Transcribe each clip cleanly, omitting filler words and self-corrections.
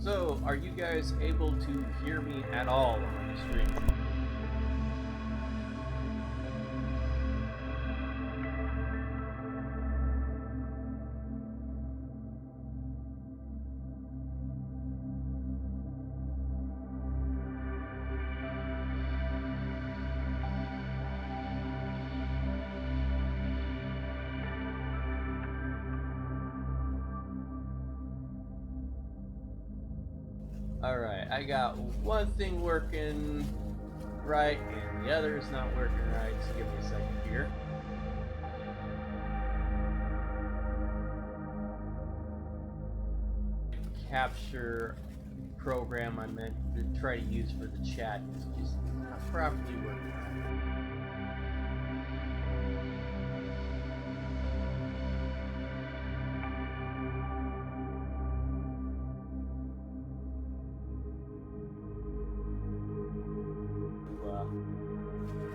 So, are you guys able to hear me at all on the stream? Alright, I got one thing working right and the other is not working right, so give me a second here. Capture program I meant to try to use for the chat is just not properly working right.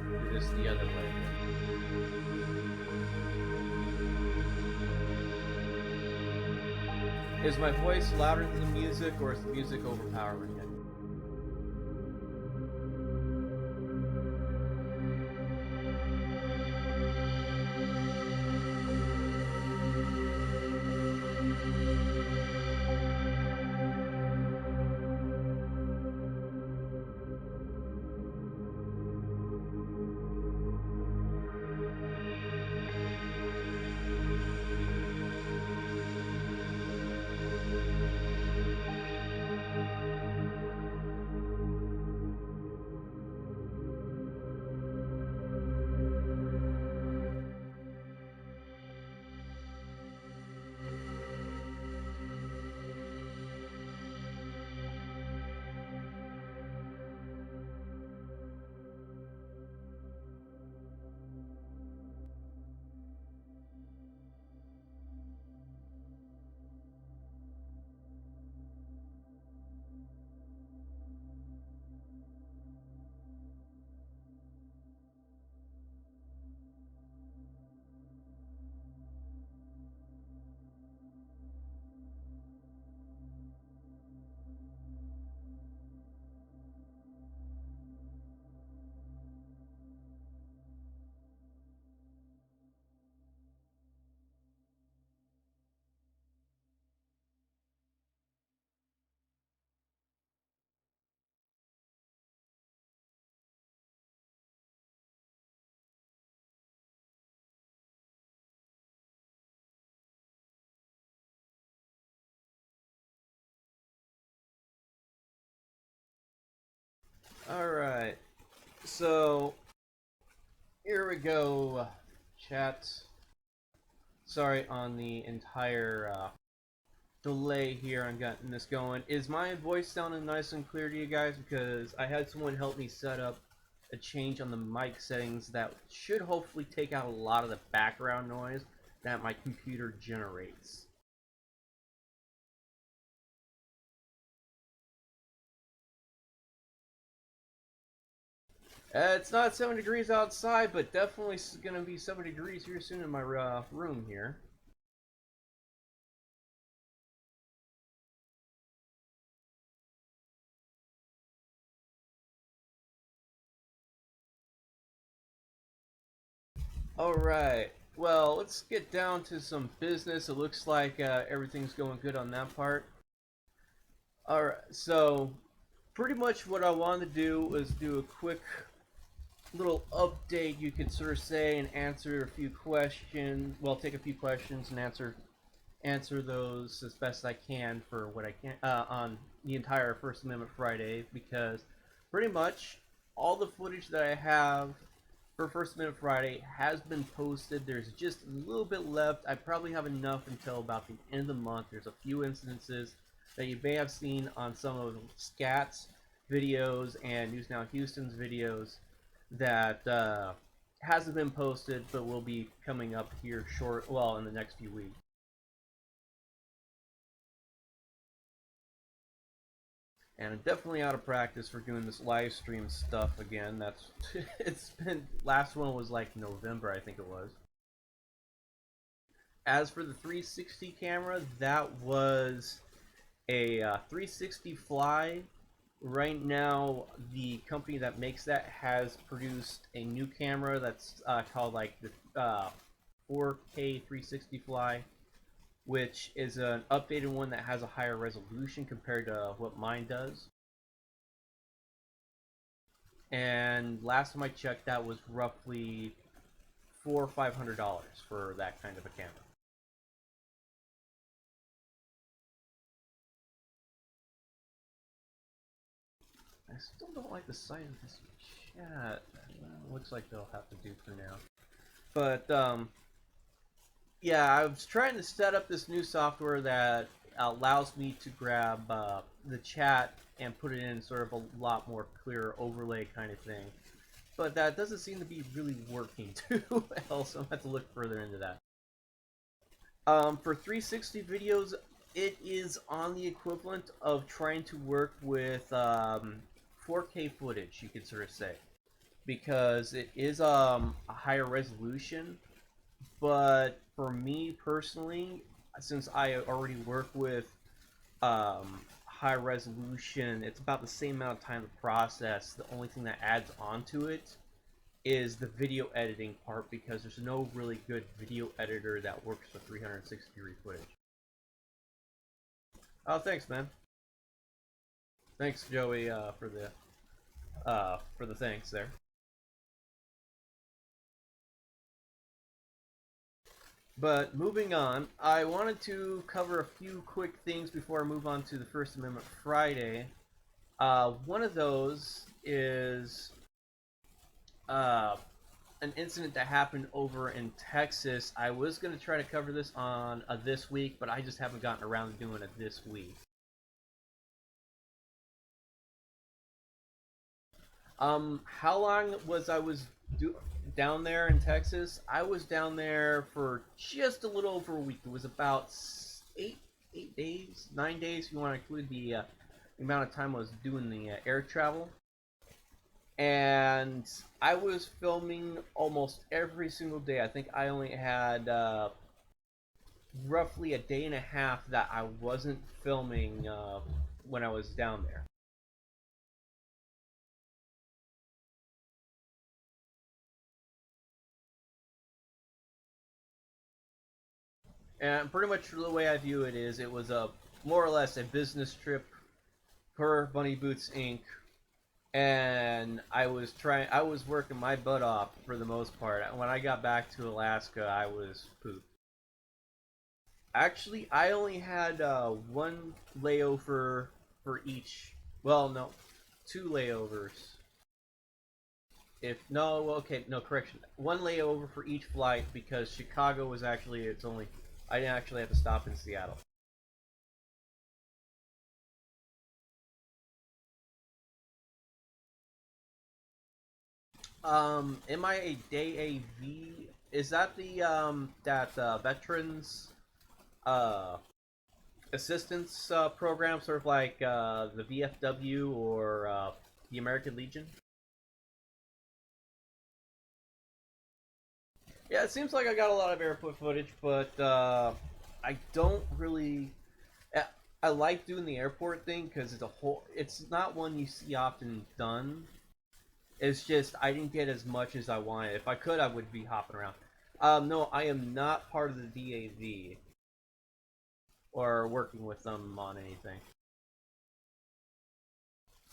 Do this the other way. Is my voice louder than the music, or is the music overpowering it? Alright, so here we go, chat. Sorry on the entire delay here on getting this going. Is my voice sounding nice and clear to you guys? Because I had someone help me set up a change on the mic settings that should hopefully take out a lot of the background noise that my computer generates. It's not 7 degrees outside, but definitely going to be 7 degrees here soon in my room here. Alright, well, let's get down to some business. It looks like everything's going good on that part. Alright, so pretty much what I wanted to do was do a quick little update, you could sort of say, and answer a few questions. Well, take a few questions and answer those as best I can for what I can on the entire First Amendment Friday, because pretty much all the footage that I have for First Amendment Friday has been posted. There's just a little bit left. I probably have enough until about the end of the month. There's a few instances that you may have seen on some of Scat's videos and News Now Houston's videos that hasn't been posted, but will be coming up here in the next few weeks. And I'm definitely out of practice for doing this live stream stuff again. That's it's been, last one was like November, I think it was. As for the 360 camera, that was a 360 Fly. Right now, the company that makes that has produced a new camera that's called like the 4K 360 Fly, which is an updated one that has a higher resolution compared to what mine does. And last time I checked, that was roughly $400 or $500 for that kind of a camera. I still don't like the size of this chat. Looks like they'll have to do for now. But yeah, I was trying to set up this new software that allows me to grab the chat and put it in sort of a lot more clear overlay kind of thing. But that doesn't seem to be really working too well, so I'm going to have to look further into that. For 360 videos, it is on the equivalent of trying to work with 4K footage, you could sort of say. Because it is a higher resolution, but for me personally, since I already work with high resolution, it's about the same amount of time to process. The only thing that adds onto it is the video editing part, because there's no really good video editor that works with 360 degree footage. Oh, thanks, man. Thanks, Joey, for the thanks there. But moving on, I wanted to cover a few quick things before I move on to the First Amendment Friday. One of those is an incident that happened over in Texas. I was going to try to cover this on this week, but I just haven't gotten around to doing it this week. How long was I down there in Texas? I was down there for just a little over a week. It was about 8 days, 9 days, if you want to include the amount of time I was doing the air travel. And I was filming almost every single day. I think I only had roughly a day and a half that I wasn't filming when I was down there. And pretty much the way I view it is, it was a more or less a business trip per Bunny Boots Inc. And I was working my butt off for the most part. When I got back to Alaska, I was pooped. Actually, I only had one layover for each. Well, no, two layovers. If no, okay, no correction. One layover for each flight, because Chicago was actually it's only. I didn't actually have to stop in Seattle. Am I a day AV? Is that the that veterans uh assistance program, sort of like the VFW or the American Legion? Yeah, it seems like I got a lot of airport footage, but I don't really. I like doing the airport thing because it's a whole. It's not one you see often done. It's just I didn't get as much as I wanted. If I could, I would be hopping around. No, I am not part of the DAV or working with them on anything.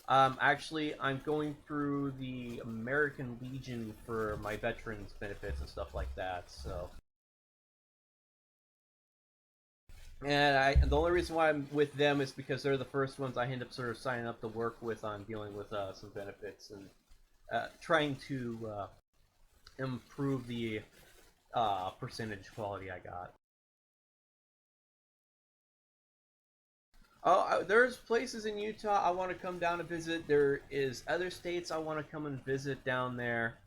Actually, I'm going through the American Legion for my veterans benefits and stuff like that. So, and the only reason why I'm with them is because they're the first ones I end up sort of signing up to work with on dealing with some benefits and trying to improve the percentage quality I got. Oh, there's places in Utah I want to come down to visit. There is other states I want to come and visit down there.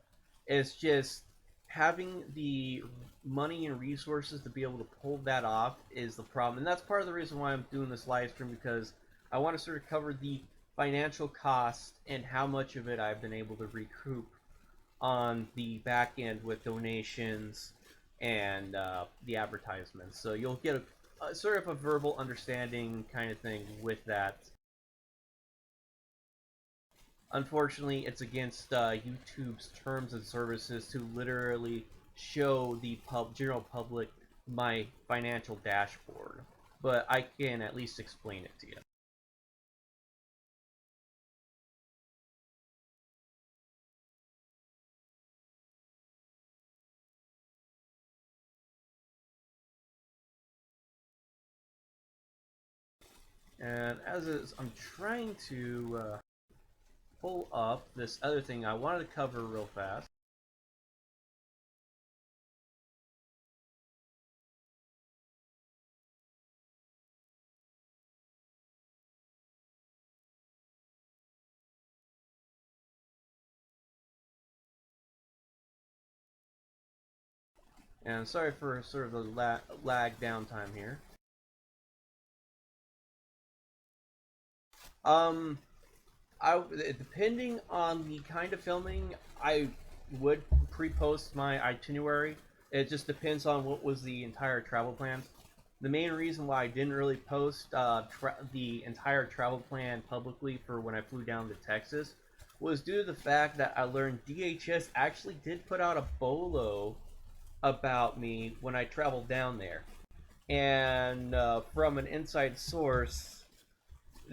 It's just having the money and resources to be able to pull that off is the problem, and that's part of the reason why I'm doing this live stream, because I want to sort of cover the financial cost and how much of it I've been able to recoup on the back end with donations and the advertisements. So you'll get sort of a verbal understanding kind of thing with that. Unfortunately, it's against YouTube's terms and services to literally show the general public my financial dashboard, but I can at least explain it to you. And as is, I'm trying to pull up this other thing I wanted to cover real fast. And sorry for sort of the lag downtime here. Um, depending on the kind of filming, I would pre-post my itinerary. It just depends on what was the entire travel plan. The main reason why I didn't really post the entire travel plan publicly for when I flew down to Texas was due to the fact that I learned DHS actually did put out a bolo about me when I traveled down there. And from an inside source,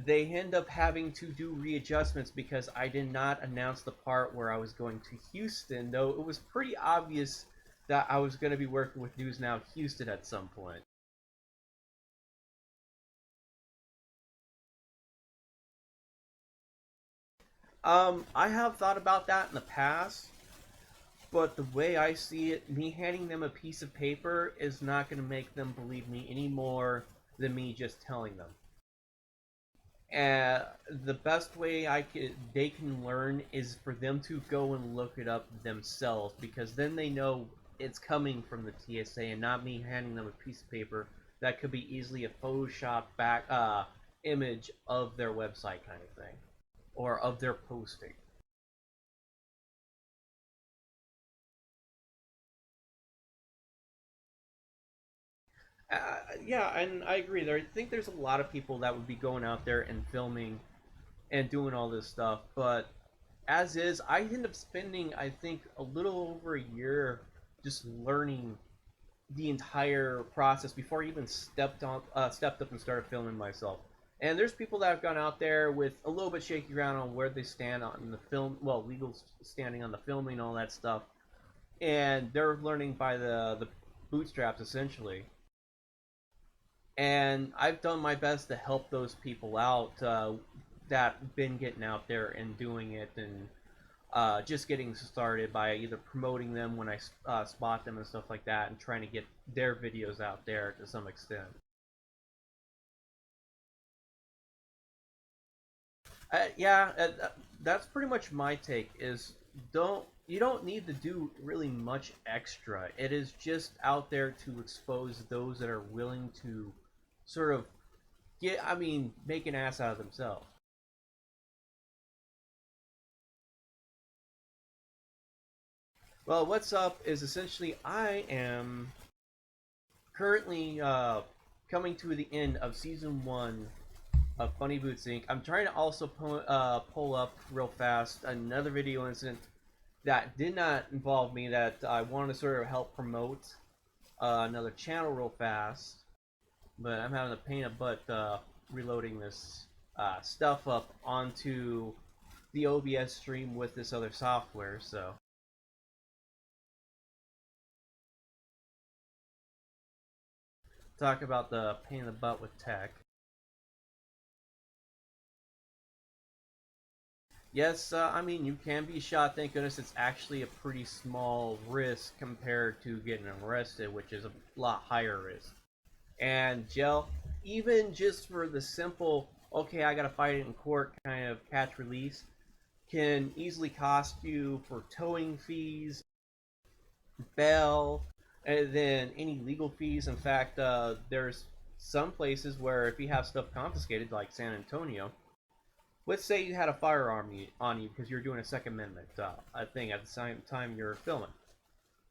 they end up having to do readjustments because I did not announce the part where I was going to Houston, though it was pretty obvious that I was going to be working with News Now Houston at some point. I have thought about that in the past, but the way I see it, me handing them a piece of paper is not going to make them believe me any more than me just telling them. And the best way they can learn is for them to go and look it up themselves, because then they know it's coming from the TSA and not me handing them a piece of paper that could be easily a Photoshop back image of their website kind of thing, or of their posting. Yeah, and I agree. I think there's a lot of people that would be going out there and filming and doing all this stuff, but as is, I end up spending, I think, a little over a year just learning the entire process before I even stepped up and started filming myself. And there's people that have gone out there with a little bit shaky ground on where they stand on the film, well, legal standing on the filming and all that stuff, and they're learning by the bootstraps essentially. And I've done my best to help those people out that been getting out there and doing it, and just getting started by either promoting them when I spot them and stuff like that, and trying to get their videos out there to some extent. Yeah, that's pretty much my take. Is don't you don't need to do really much extra. It is just out there to expose those that are willing to sort of make an ass out of themselves. Well, what's up is essentially I am currently coming to the end of season one of Funny Boots Inc. I'm trying to also pull up real fast another video incident that did not involve me that I wanted to sort of help promote another channel real fast, but I'm having a pain in the butt reloading this stuff up onto the OBS stream with this other software, so talk about the pain in the butt with tech. Yes, I mean, you can be shot. Thank goodness it's actually a pretty small risk compared to getting arrested, which is a lot higher risk. And jail, even just for the simple, okay, I gotta fight it in court kind of catch release, can easily cost you for towing fees, bail, and then any legal fees. In fact, there's some places where if you have stuff confiscated, like San Antonio, let's say you had a firearm on you because you're doing a Second Amendment thing at the same time you're filming.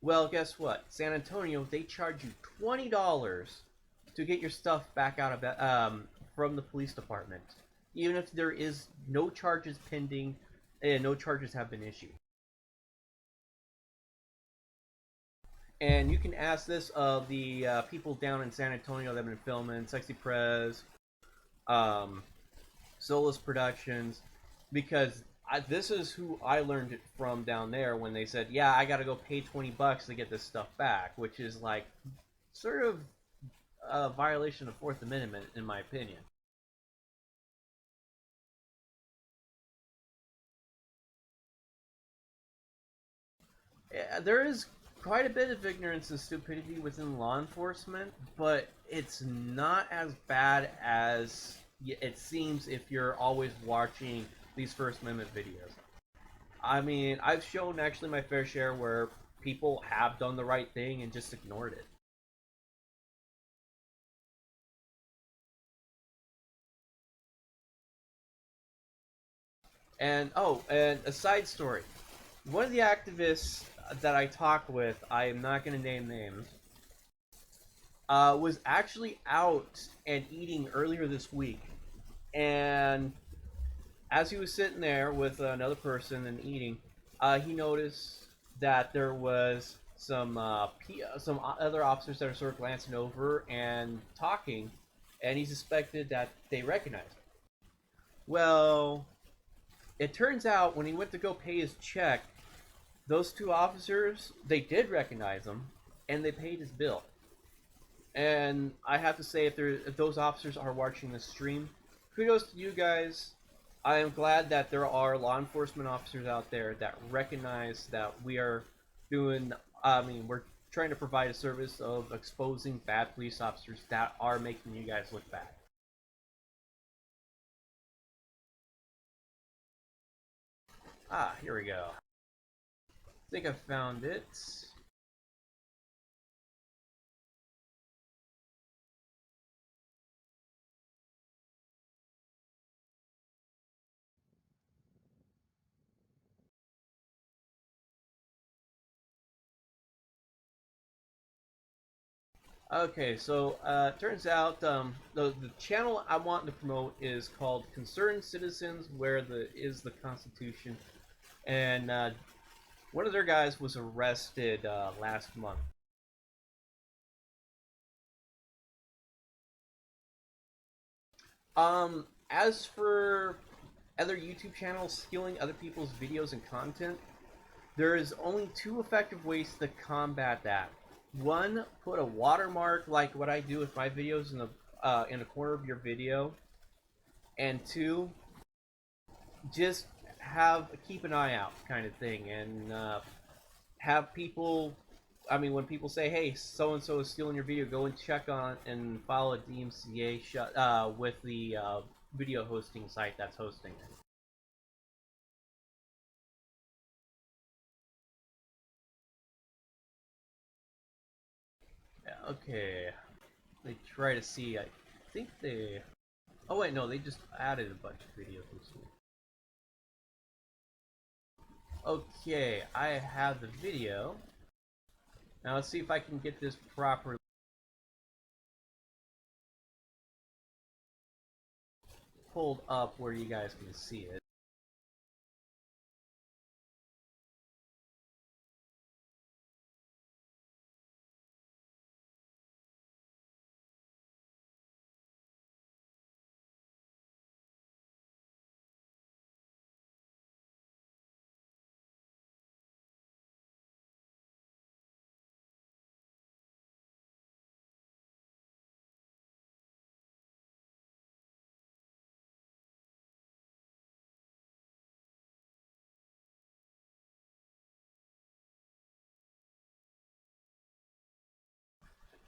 Well, guess what? San Antonio, they charge you $20 to get your stuff back out of from the police department, even if there is no charges pending and no charges have been issued. And you can ask this of the people down in San Antonio that have been filming, Sexy Prez, um, Solus Productions, because this is who I learned it from down there when they said, yeah, I gotta go pay $20 to get this stuff back, which is like sort of a violation of Fourth Amendment, in my opinion. Yeah, there is quite a bit of ignorance and stupidity within law enforcement, but it's not as bad as it seems if you're always watching these First Amendment videos. I mean, I've shown actually my fair share where people have done the right thing and just ignored it. And oh, and a side story. One of the activists that I talk with, I am not going to name names, was actually out and eating earlier this week. And as he was sitting there with another person and eating, he noticed that there was some other officers that are sort of glancing over and talking, and he suspected that they recognized him. Well, it turns out when he went to go pay his check, those two officers, they did recognize him, and they paid his bill. And I have to say, if those officers are watching this stream, kudos to you guys. I am glad that there are law enforcement officers out there that recognize that we are doing. I mean, we're trying to provide a service of exposing bad police officers that are making you guys look bad. Ah, here we go. I think I found it. Okay, so turns out the channel I want to promote is called Concerned Citizens, where the is the Constitution, and one of their guys was arrested last month. As for other YouTube channels stealing other people's videos and content, there is only two effective ways to combat that. One, put a watermark like what I do with my videos in a corner of your video, and two, just keep an eye out kind of thing, and have people. I mean, when people say, "Hey, so and so is stealing your video," go and check on and file a DMCA with the video hosting site that's hosting it. Yeah, okay, they try to see. I think they. Oh wait, no, they just added a bunch of videos recently. Okay, I have the video. Now let's see if I can get this properly pulled up where you guys can see it.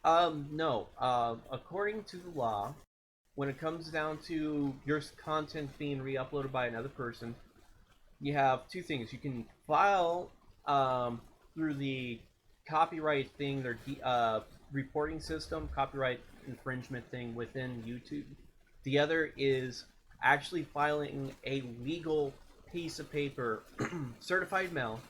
No. According to the law, when it comes down to your content being re-uploaded by another person, you have two things. You can file through the copyright thing, their reporting system, copyright infringement thing within YouTube. The other is actually filing a legal piece of paper, certified mail,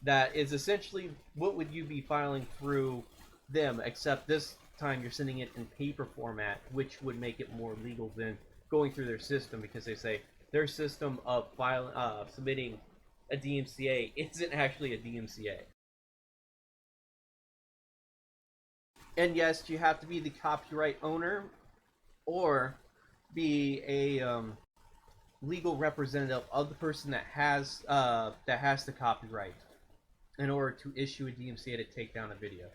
that is essentially what would you be filing through them, except this time you're sending it in paper format, which would make it more legal than going through their system, because they say their system of submitting a DMCA isn't actually a DMCA. And yes, you have to be the copyright owner or be a legal representative of the person that has the copyright in order to issue a DMCA to take down a video.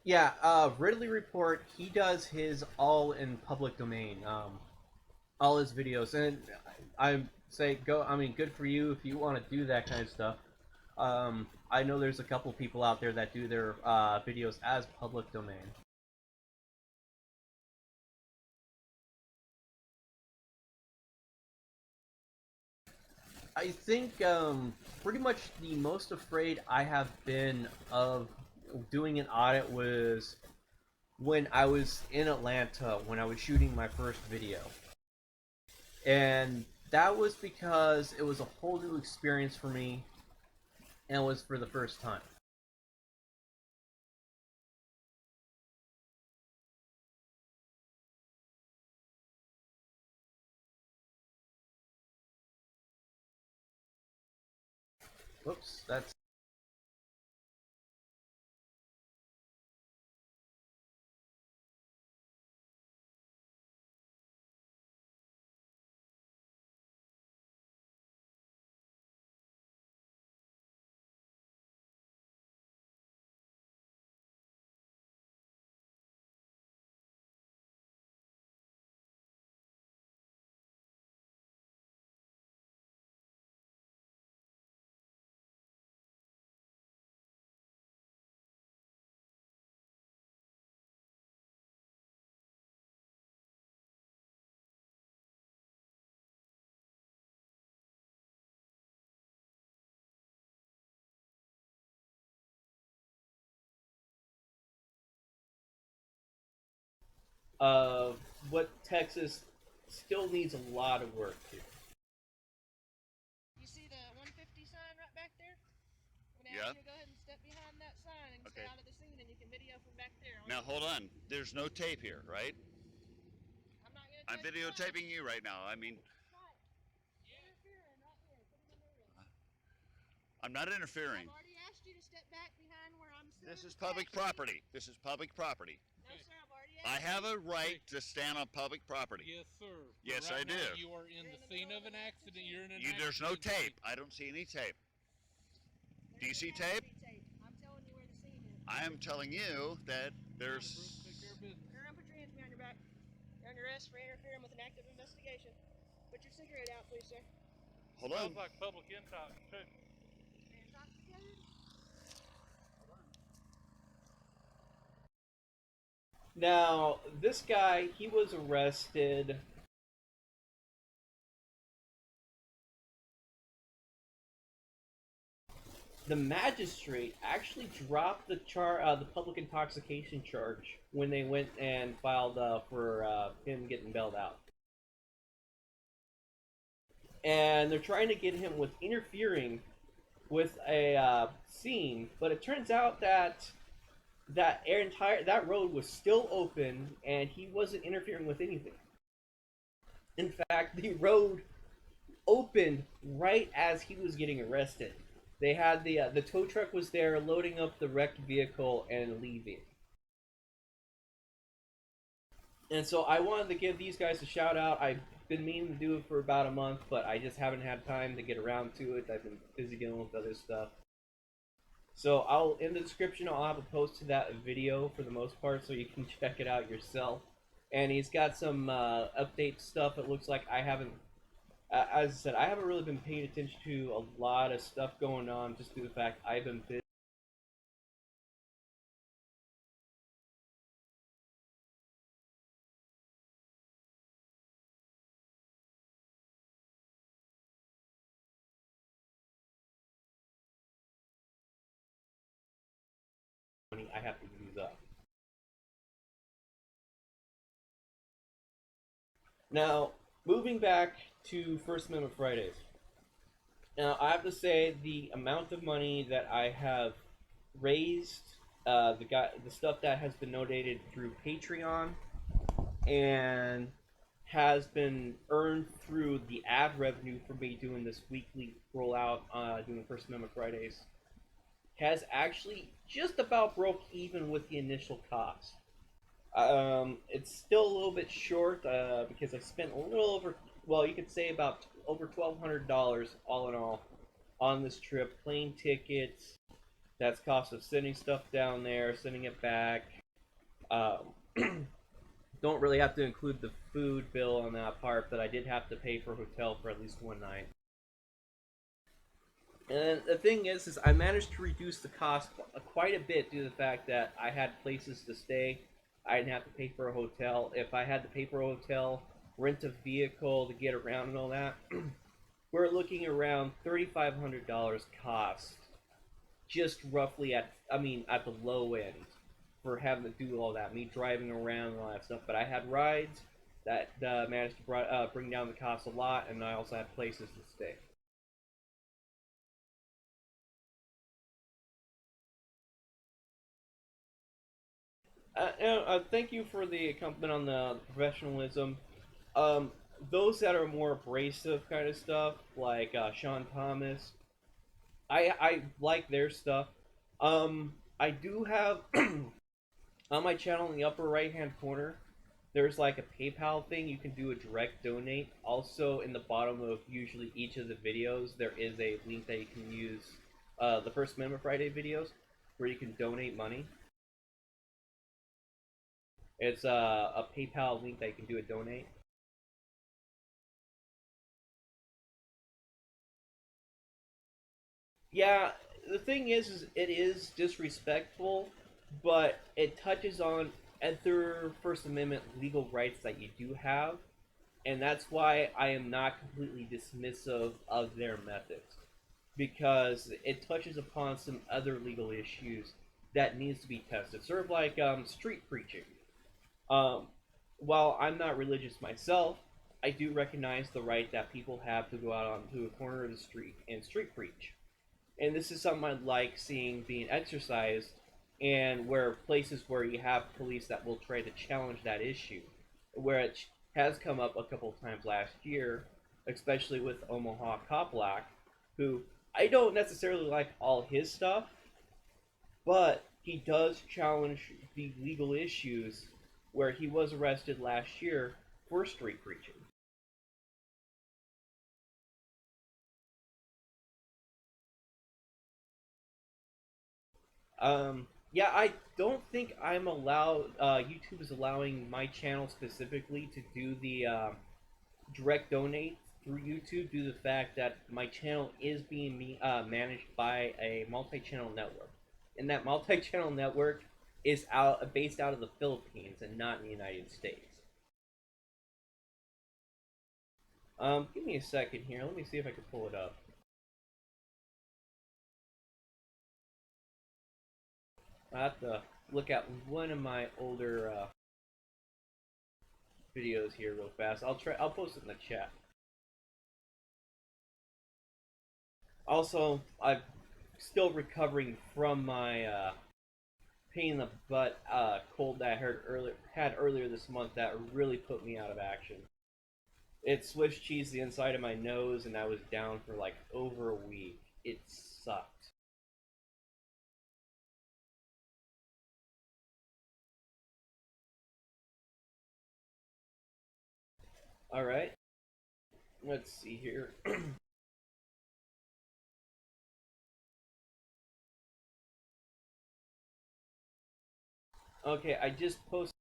Yeah, Ridley Report, he does his all in public domain, all his videos, and I say go. I mean, good for you if you want to do that kind of stuff. I know there's a couple people out there that do their videos as public domain. I think pretty much the most afraid I have been of doing an audit was when I was in Atlanta when I was shooting my first video. And that was because it was a whole new experience for me and it was for the first time. Whoops, that's uh, what Texas still needs a lot of work to. You see the 150 sign right back there? I'm gonna ask you to go ahead and step behind that sign and stay out of the scene, and you can video from back there. Now hold on. There's no tape here, right? I'm not gonna. I'm videotaping you right now. I mean, Interfering right here. Put him in the room. I'm not interfering. I've already asked you to step back behind where I'm sitting. This is public property. This is public property. No, sir. I've already asked I have a right to stand on public property. Yes, sir. Yes, right I do. Now, you are in the scene of an accident. You're in an accident. There's no tape. I don't see any tape. Do you see tape? I'm telling you where the scene is. I am telling you that there's. Turn around, put your hands behind your back. You're under arrest for interfering with an active investigation. Put your cigarette out, please, sir. Hold on. Sounds like public intox, too. Intoxicated? Now, this guy, he was arrested. The magistrate actually dropped the public intoxication charge when they went and filed for him getting bailed out. And they're trying to get him with interfering with a scene, but it turns out that that road was still open and he wasn't interfering with anything. In fact, the road opened right as he was getting arrested. They had the tow truck was there loading up the wrecked vehicle and leaving. And so I wanted to give these guys a shout out. I've been meaning to do it for about a month, but I just haven't had time to get around to it. I've been busy dealing with other stuff. So I'll in the description I'll have a post to that video for the most part, so you can check it out yourself. And he's got some update stuff. It looks like I haven't. As I said, I haven't really been paying attention to a lot of stuff going on just due to the fact I've been busy. I have to use up. Now, moving back to First Amendment Fridays. Now, I have to say the amount of money that I have raised, the stuff that has been donated through Patreon, and has been earned through the ad revenue for me doing this weekly rollout, doing First Amendment Fridays, has actually just about broke even with the initial cost. It's still a little bit short because I spent a little over, well, you could say about over $1,200 all in all on this trip. Plane tickets, that's cost of sending stuff down there, sending it back. Um, don't really have to include the food bill on that part, but I did have to pay for a hotel for at least one night. And the thing is I managed to reduce the cost quite a bit due to the fact that I had places to stay. I didn't have to pay for a hotel. If I had to pay for a hotel, rent a vehicle to get around and all that, we're looking around $3,500 cost, just roughly at the low end for having to do all that, me driving around and all that stuff. But I had rides that managed to bring down the cost a lot, and I also had places to stay. Thank you for the compliment on the professionalism. Um, those that are more abrasive kind of stuff, like Sean Thomas, I like their stuff. I do have on my channel in the upper right hand corner, there's like a PayPal thing. You can do a direct donate. Also, in the bottom of usually each of the videos, there is a link that you can use. The First Amendment Friday videos, where you can donate money. It's a PayPal link that you can do a donate. Yeah, the thing is it is disrespectful, but it touches on other First Amendment legal rights that you do have, and that's why I am not completely dismissive of their methods, because it touches upon some other legal issues that needs to be tested, sort of like street preaching. Um, while I'm not religious myself, I do recognize the right that people have to go out onto a corner of the street and street preach. And this is something I like seeing being exercised, and where places where you have police that will try to challenge that issue, where it has come up a couple of times last year, especially with Omaha Cop Black, who I don't necessarily like all his stuff, but he does challenge the legal issues where he was arrested last year for street preaching. Yeah, I don't think I'm allowed. YouTube is allowing my channel specifically to do the direct donate through YouTube due to the fact that my channel is being managed by a multi-channel network, and that multi-channel network is based out of the Philippines and not in the United States. Give me a second here. Let me see if I can pull it up. I have to look at one of my older videos here real fast. I'll post it in the chat. Also, I'm still recovering from my pain in the butt cold that I had earlier this month that really put me out of action. It Swiss cheese the inside of my nose, and I was down for like over a week. It sucked. All right, let's see here. Okay, I just posted.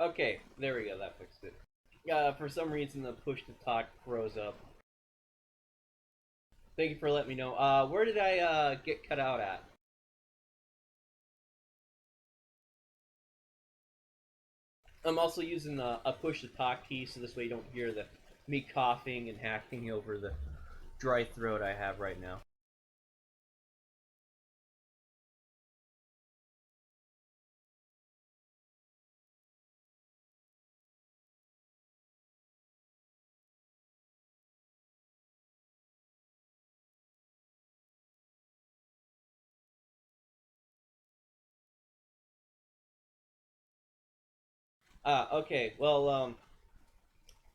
Okay, there we go. That fixed it. For some reason, the push to talk froze up. Thank you for letting me know. Where did I get cut out at? I'm also using a push to talk key, so this way you don't hear the me coughing and hacking over the dry throat I have right now. Okay. Well,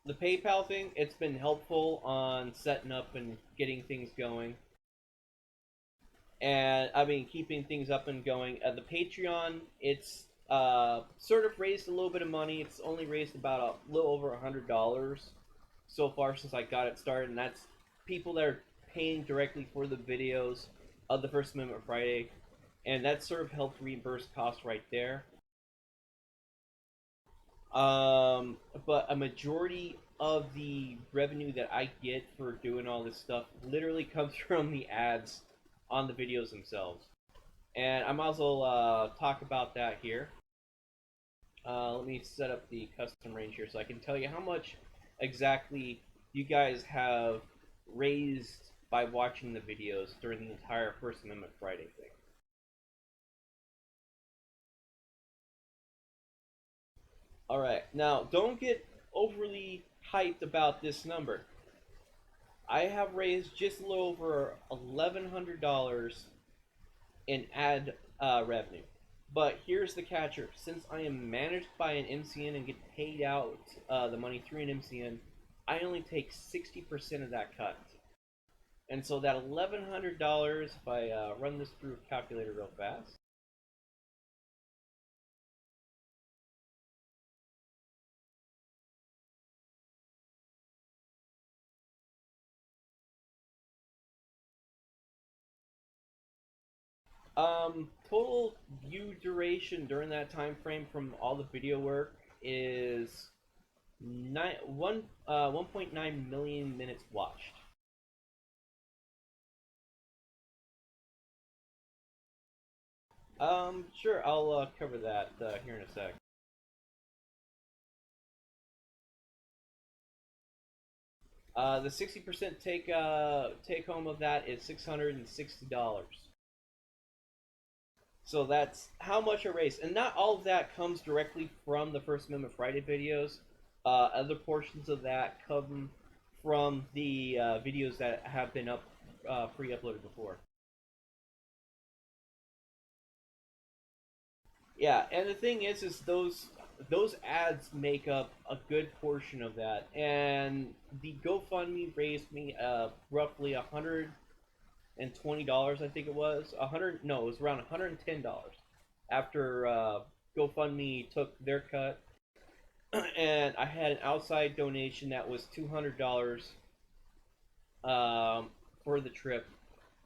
the PayPal thing, it's been helpful on setting up and getting things going. And I mean, keeping things up and going. The Patreon, it's sort of raised a little bit of money. It's only raised about a little over $100 so far since I got it started, and that's people that are paying directly for the videos of the First Amendment Friday, and that sort of helped reimburse costs right there. But a majority of the revenue that I get for doing all this stuff literally comes from the ads on the videos themselves. And I might as well talk about that here. Let me set up the custom range here so I can tell you how much exactly you guys have raised by watching the videos during the entire First Amendment Friday thing. Alright, now don't get overly hyped about this number. I have raised just a little over $1,100 in ad revenue. But here's the catcher. Since I am managed by an MCN and get paid out the money through an MCN, I only take 60% of that cut. And so that $1,100, if I run this through a calculator real fast, total view duration during that time frame from all the video work is 1.9 million minutes watched. Sure, I'll cover that here in a sec. The 60% take home of that is $660. So that's how much I raised, and not all of that comes directly from the First Amendment Friday videos. Other portions of that come from the videos that have been pre-uploaded before. Yeah, and the thing is those ads make up a good portion of that, and the GoFundMe raised me roughly $120, I think it was. No, it was around $110 after GoFundMe took their cut, and I had an outside donation that was $200 for the trip.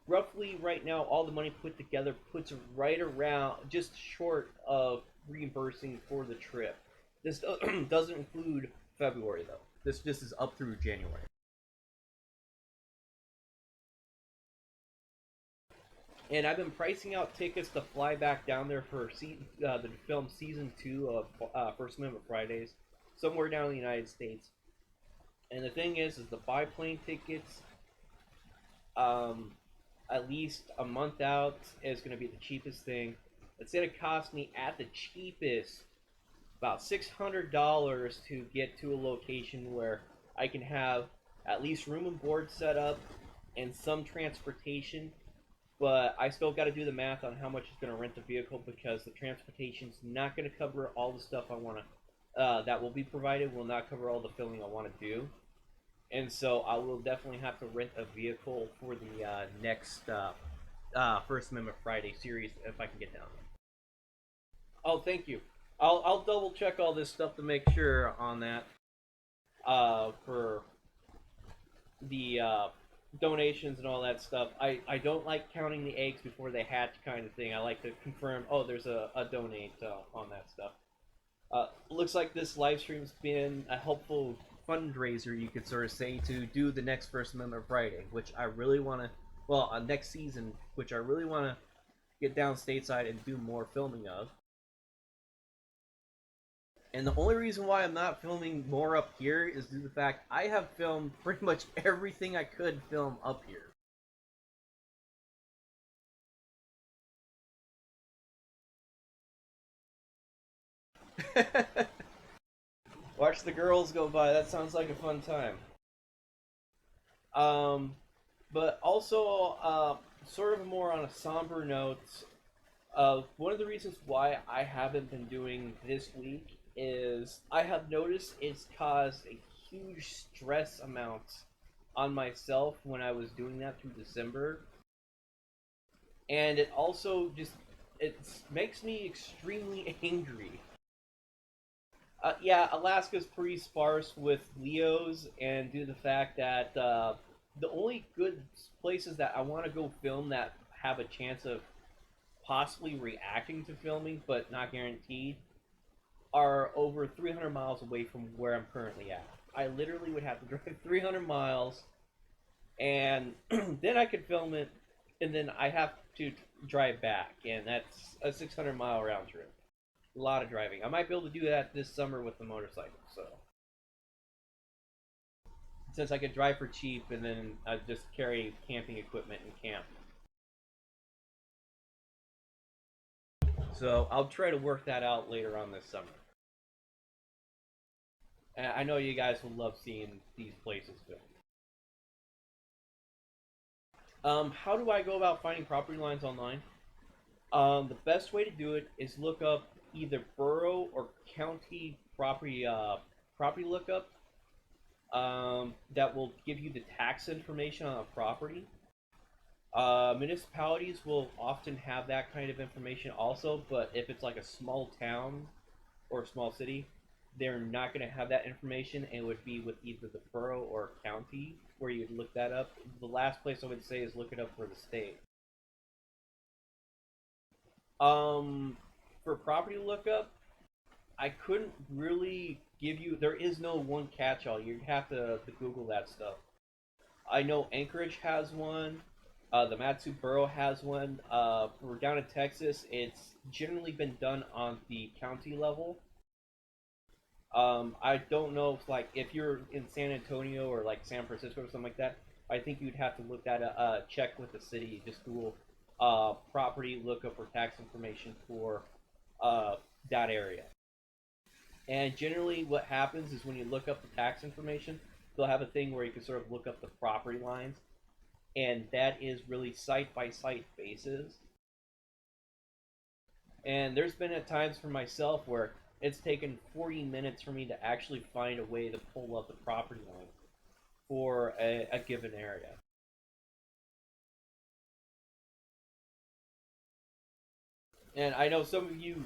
Roughly right now, all the money put together puts right around just short of reimbursing for the trip. This doesn't include February though. This just is up through January. And I've been pricing out tickets to fly back down there for the film season 2 of First Amendment Fridays, somewhere down in the United States. And the thing is the biplane tickets, at least a month out is going to be the cheapest thing. It's going to cost me at the cheapest about $600 to get to a location where I can have at least room and board set up and some transportation. But I still got to do the math on how much it's going to rent the vehicle, because the transportation's not going to cover all the stuff I want to that will be provided. Will not cover all the filming I want to do. And so I will definitely have to rent a vehicle for the next First Amendment Friday series if I can get down there. Oh, thank you. I'll double check all this stuff to make sure on that for the donations and all that stuff. I don't like counting the eggs before they hatch kind of thing. I like to confirm, oh, there's a donate on that stuff. Looks like this live stream's been a helpful fundraiser, you could sort of say, to do the next First Amendment writing, which I really want to, well, next season, which I really want to get down stateside and do more filming of. And the only reason why I'm not filming more up here is due to the fact I have filmed pretty much everything I could film up here. Watch the girls go by. That sounds like a fun time. But also, sort of more on a somber note, one of the reasons why I haven't been doing this week is I have noticed it's caused a huge stress amount on myself when I was doing that through December. And it also just, it makes me extremely angry. Yeah, Alaska's pretty sparse with Leos, and due to the fact that the only good places that I want to go film that have a chance of possibly reacting to filming, but not guaranteed, are over 300 miles away from where I'm currently at. I literally would have to drive 300 miles, and then I could film it, and then I have to drive back, and that's a 600-mile round trip. A lot of driving. I might be able to do that this summer with the motorcycle, so. Since I could drive for cheap, and then I'd just carry camping equipment and camp. So I'll try to work that out later on this summer. And I know you guys will love seeing these places filmed. How do I go about finding property lines online? The best way to do it is look up either borough or county property lookup. That will give you the tax information on a property. Municipalities will often have that kind of information also, but if it's like a small town or a small city, they're not going to have that information, and it would be with either the borough or county where you'd look that up. The last place I would say is look it up for the state. For property lookup, I couldn't really give you, there is no one catch-all. You'd have to Google that stuff. I know Anchorage has one. The Matsu Borough has one. For down in Texas, it's generally been done on the county level. I don't know if you're in San Antonio or like San Francisco or something like that, I think you'd have to look at check with the city. Just Google property lookup for tax information for that area. And generally what happens is when you look up the tax information, they'll have a thing where you can sort of look up the property lines, and that is really site-by-site basis. And there's been at times for myself where it's taken 40 minutes for me to actually find a way to pull up the property line for a given area. And I know some of you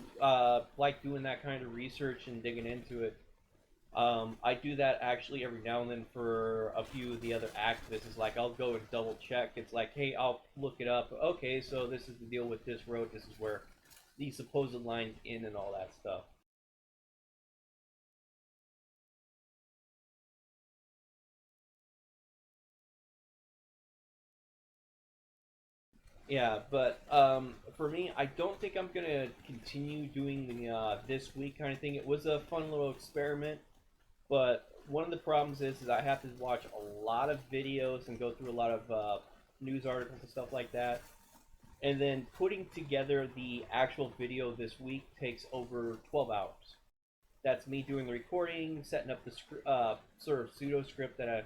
like doing that kind of research and digging into it. I do that actually every now and then for a few of the other activists. It's like I'll go and double check. It's like, hey, I'll look it up. Okay, so this is the deal with this road. This is where the supposed lines in and all that stuff. Yeah, but for me, I don't think I'm gonna continue doing the this week kind of thing. It was a fun little experiment, but one of the problems is I have to watch a lot of videos and go through a lot of news articles and stuff like that. And then putting together the actual video this week takes over 12 hours. That's me doing the recording, setting up the sort of pseudo script that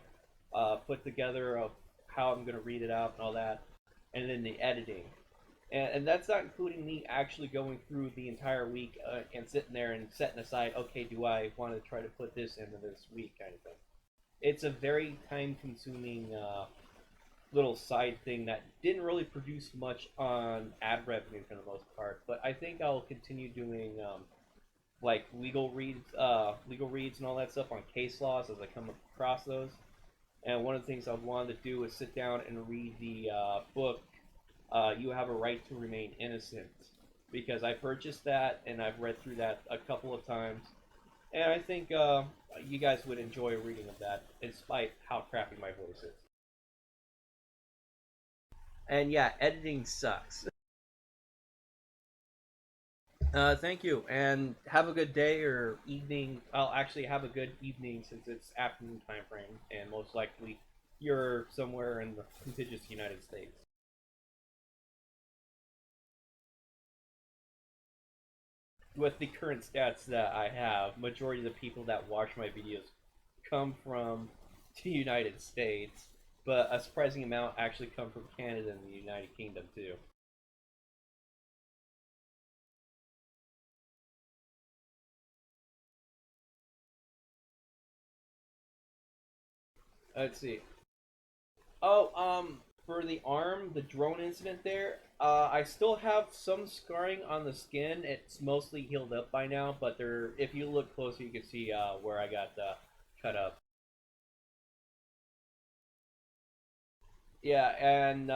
I put together of how I'm going to read it out and all that, and then the editing. And that's not including me actually going through the entire week and sitting there and setting aside, okay, do I want to try to put this into this week kind of thing. It's a very time-consuming little side thing that didn't really produce much on ad revenue for the most part, but I think I'll continue doing like legal reads and all that stuff on case laws as I come across those. And one of the things I wanted to do is sit down and read the book, You Have a Right to Remain Innocent, because I purchased that and I've read through that a couple of times, and I think you guys would enjoy a reading of that, despite how crappy my voice is. And yeah, editing sucks. Thank you, and have a good day or evening. I'll actually have a good evening since it's afternoon time frame, and most likely you're somewhere in the contiguous United States. With the current stats that I have, majority of the people that watch my videos come from the United States, but a surprising amount actually come from Canada and the United Kingdom too. Let's see. Oh, for the arm, the drone incident there, I still have some scarring on the skin. It's mostly healed up by now, but there, if you look closer, you can see where I got cut up. Yeah, and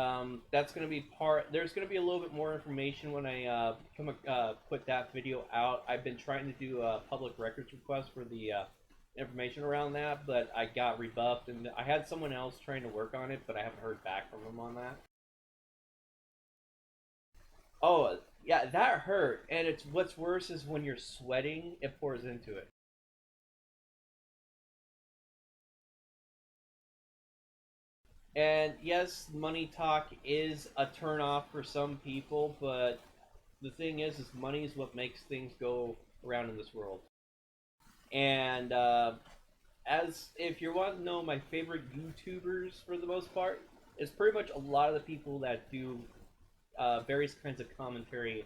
that's gonna be part. There's gonna be a little bit more information when I put that video out. I've been trying to do a public records request for the information around that, but I got rebuffed, and I had someone else trying to work on it, but I haven't heard back from them on that. Oh, yeah, that hurt, and it's what's worse is when you're sweating, it pours into it. And yes, money talk is a turnoff for some people, but the thing is money is what makes things go around in this world. And as if you want to know my favorite YouTubers for the most part, it's pretty much a lot of the people that do various kinds of commentary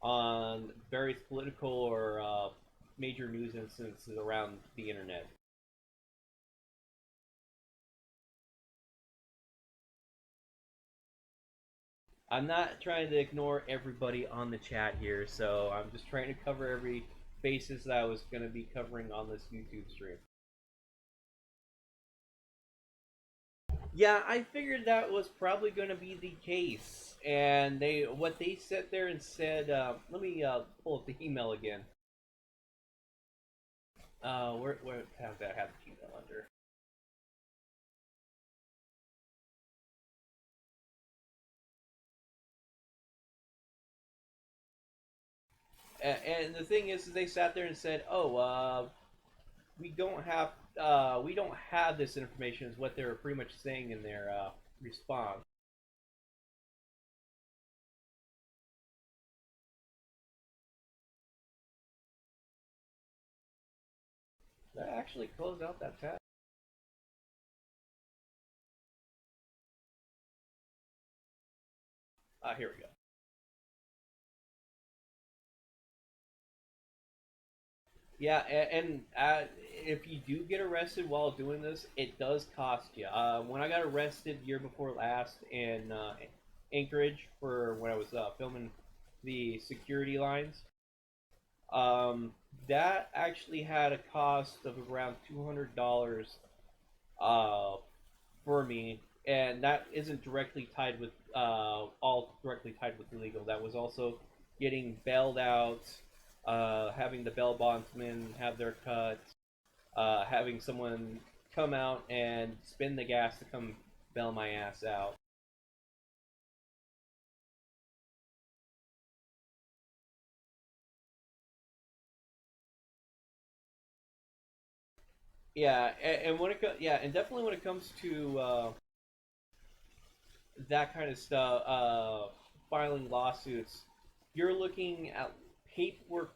on various political or major news instances around the internet. I'm not trying to ignore everybody on the chat here, so I'm just trying to cover every basis that I was going to be covering on this YouTube stream. Yeah, I figured that was probably going to be the case, and what they sat there and said. Let me pull up the email again. Where have that have the email under? And the thing is, they sat there and said, "Oh, we don't have this information," is what they were pretty much saying in their response. Did I actually close out that tab? Here we go. Yeah, and if you do get arrested while doing this, it does cost you. When I got arrested year before last in Anchorage for when I was filming the security lines, that actually had a cost of around $200 for me, and that isn't directly tied with all directly tied with illegal. That was also getting bailed out, having the bail bondsmen have their cut, having someone come out and spin the gas to come bail my ass out. Yeah, and when it yeah, and definitely when it comes to that kind of stuff, filing lawsuits, you're looking at paperwork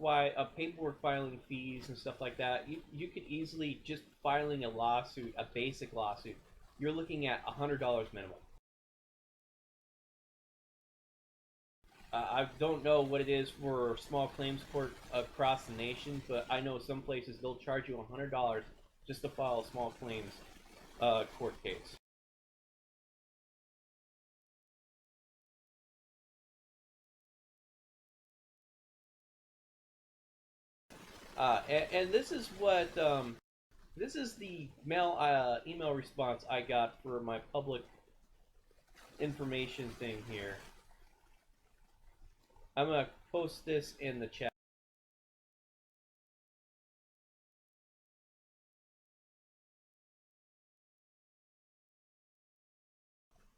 filing fees and stuff like that. You could easily just filing a lawsuit, a basic lawsuit. You're looking at $100 minimum. I don't know what it is for small claims court across the nation, but I know some places they'll charge you $100 just to file a small claims court case. And this is what this is the email response I got for my public information thing here. I'm gonna post this in the chat.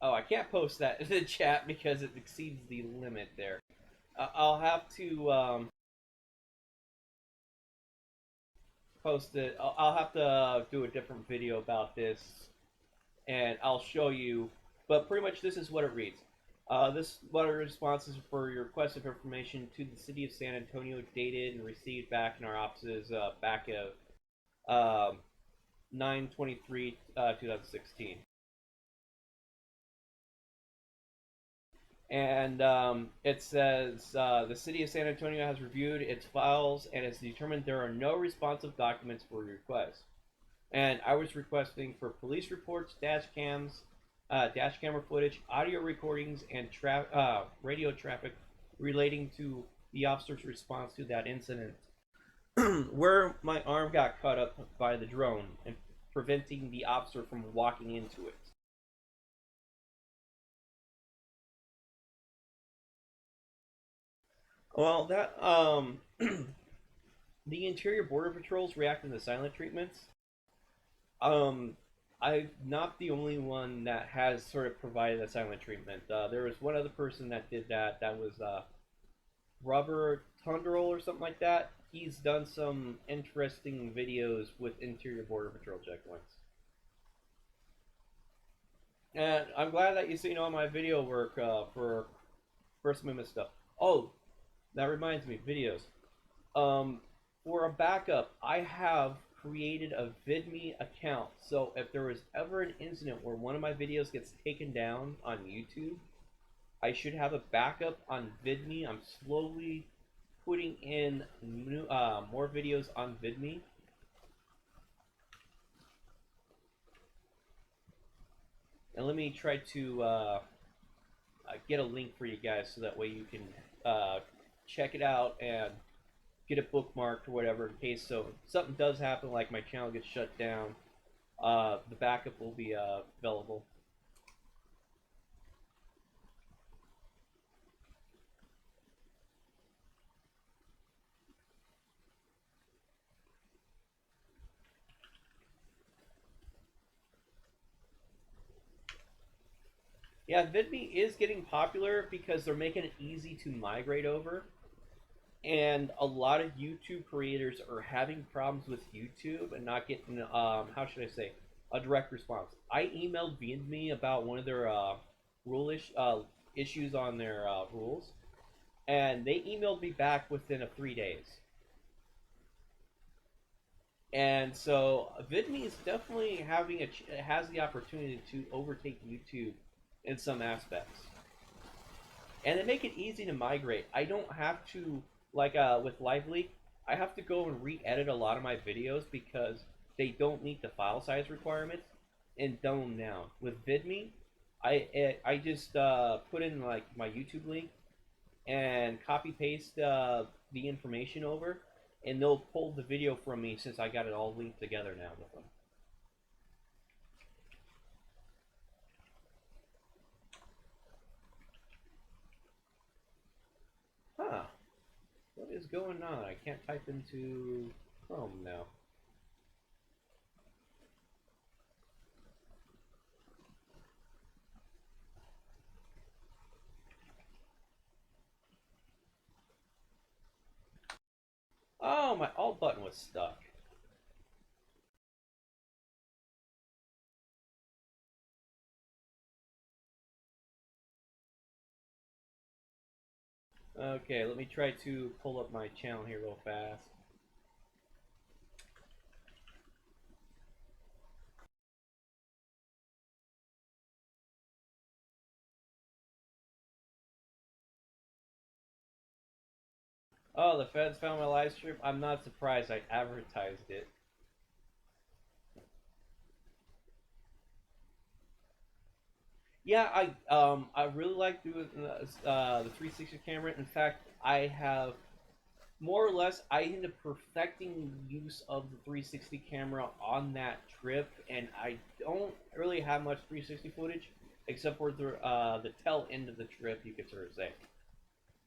Oh, I can't post that in the chat because it exceeds the limit there. I'll have to post it. I'll have to do a different video about this, and I'll show you. But pretty much this is what it reads. This letter responses for your request of information to the city of San Antonio, dated and received back in our offices back of 9/23/2016. And it says the city of San Antonio has reviewed its files and has determined there are no responsive documents for your request. And I was requesting for police reports, dash cams, dash camera footage, audio recordings, and radio traffic relating to the officer's response to that incident, where my arm got cut up by the drone and preventing the officer from walking into it. Well, that the Interior Border Patrols reacting to silent treatments. I'm not the only one that has sort of provided a silent treatment. There was one other person that did that. That was Robert Tundrell or something like that. He's done some interesting videos with Interior Border Patrol checkpoints. And I'm glad that you've seen all my video work for First Amendment stuff. Oh, that reminds me, videos. For a backup, I have created a VidMe account. So if there was ever an incident where one of my videos gets taken down on YouTube, I should have a backup on VidMe. I'm slowly putting in new, more videos on VidMe. And let me try to get a link for you guys so that way you can check it out and get it bookmarked or whatever in case so if something does happen, like my channel gets shut down, the backup will be available. Yeah, VidMe is getting popular because they're making it easy to migrate over. And a lot of YouTube creators are having problems with YouTube and not getting, how should I say, a direct response. I emailed VidMe about one of their issues on their rules, and they emailed me back within 3 days. And so VidMe is definitely has the opportunity to overtake YouTube in some aspects. And they make it easy to migrate. I don't have to, like with LiveLeak, I have to go and re-edit a lot of my videos because they don't meet the file size requirements and dumb them down. With VidMe, I just put in like my YouTube link and copy paste the information over, and they'll pull the video from me since I got it all linked together now with them. Huh. What is going on? I can't type into Chrome now. Oh, my alt button was stuck. Okay, let me try to pull up my channel here real fast. Oh, the feds found my live stream? I'm not surprised. I advertised it. Yeah, I really like doing the 360 camera. In fact, I have more or less I ended up perfecting use of the 360 camera on that trip, and I don't really have much 360 footage except for the tail end of the trip, you could sort of say,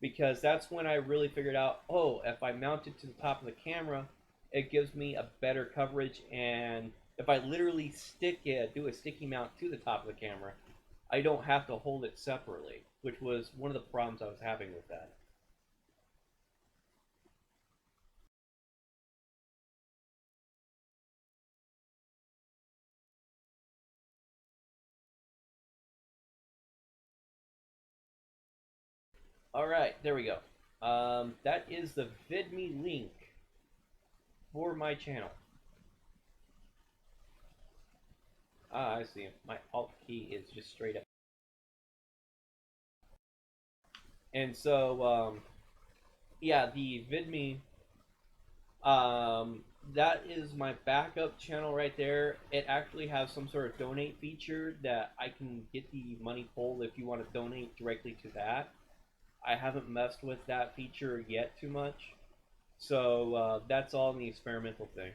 because that's when I really figured out, oh, if I mount it to the top of the camera, it gives me a better coverage, and if I literally do a sticky mount to the top of the camera, I don't have to hold it separately, which was one of the problems I was having with that. Alright, there we go. That is the VidMe link for my channel. Ah, I see. My Alt key is just straight up. And so, yeah, the VidMe, that is my backup channel right there. It actually has some sort of donate feature that I can get the money pulled if you want to donate directly to that. I haven't messed with that feature yet too much. So, that's all in the experimental thing.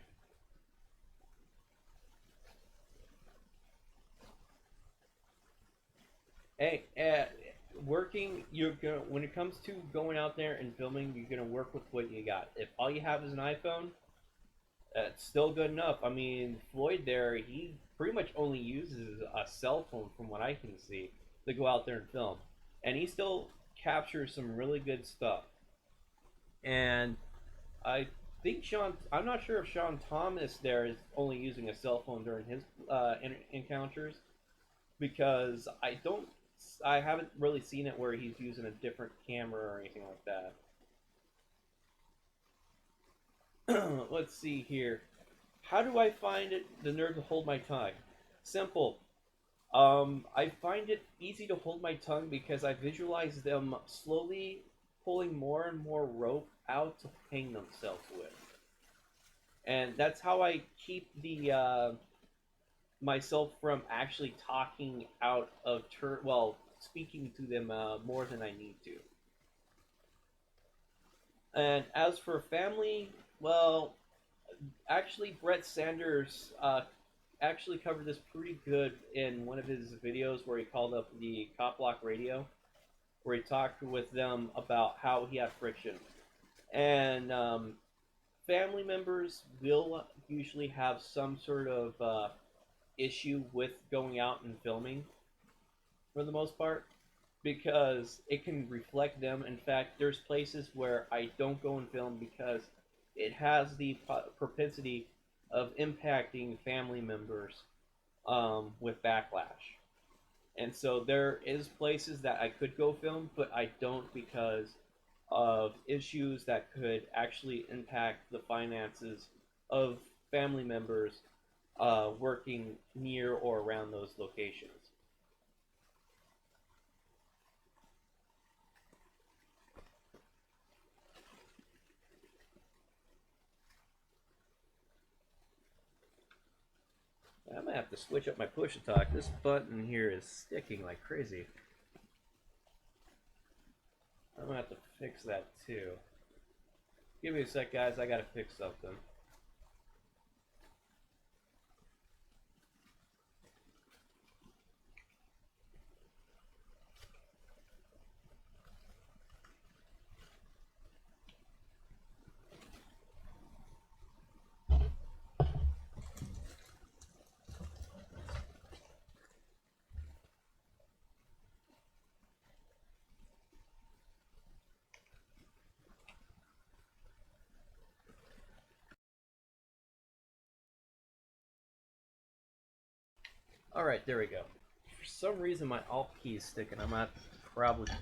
Hey, when it comes to going out there and filming, you're gonna work with what you got. If all you have is an iPhone, it's still good enough. I mean, Floyd there, he pretty much only uses a cell phone from what I can see to go out there and film. And he still captures some really good stuff. And I think I'm not sure if Sean Thomas there is only using a cell phone during his encounters, because I haven't really seen it where he's using a different camera or anything like that. Let's see here. How do I find the nerve to hold my tongue? Simple. I find it easy to hold my tongue because I visualize them slowly pulling more and more rope out to hang themselves with. And that's how I keep the myself from actually talking out of speaking to them more than I need to. And as for family, well, actually, Brett Sanders actually covered this pretty good in one of his videos where he called up the Cop Block Radio, where he talked with them about how he had friction. And family members will usually have some sort of issue with going out and filming for the most part, because it can reflect them. In fact, there's places where I don't go and film because it has the propensity of impacting family members with backlash. And so there is places that I could go film, but I don't because of issues that could actually impact the finances of family members working near or around those locations. I might have to switch up my push to talk. This button here is sticking like crazy. I'm gonna have to fix that too. Give me a sec, guys. I gotta fix something. Alright, there we go. For some reason my Alt key is sticking. I'm gonna have to probably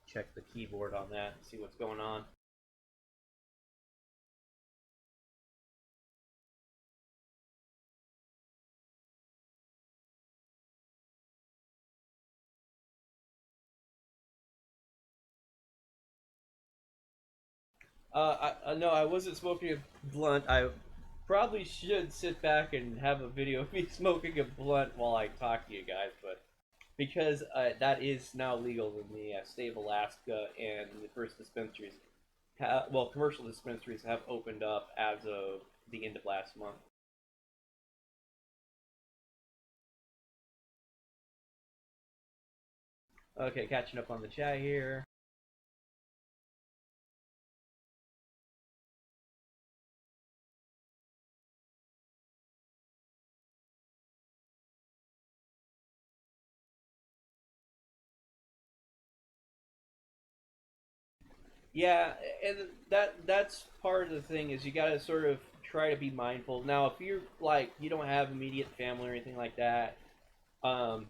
check the keyboard on that and see what's going on. No, I wasn't smoking a blunt. I probably should sit back and have a video of me smoking a blunt while I talk to you guys, but because that is now legal in the state of Alaska, and the first dispensaries, commercial dispensaries have opened up as of the end of last month. Okay, catching up on the chat here. Yeah, and that's part of the thing is you got to sort of try to be mindful. Now, if you're like you don't have immediate family or anything like that, um,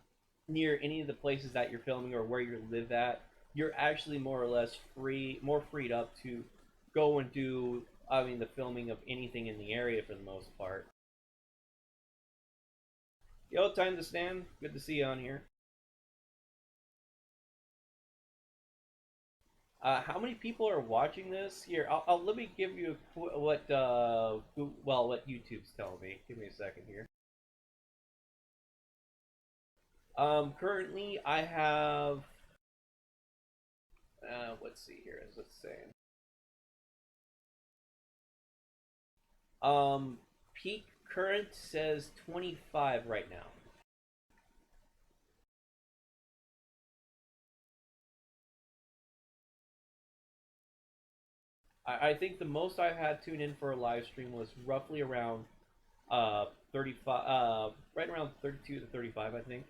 near any of the places that you're filming or where you live at, you're actually more or less more freed up to go and do, I mean, the filming of anything in the area for the most part. Yo, time to stand. Good to see you on here. How many people are watching this? Here, let me give you what what YouTube's telling me. Give me a second here. Currently I have let's see here. As it's saying, peak current says 25 right now. I think the most I've had tuned in for a live stream was roughly around 35, right around 32 to 35, I think.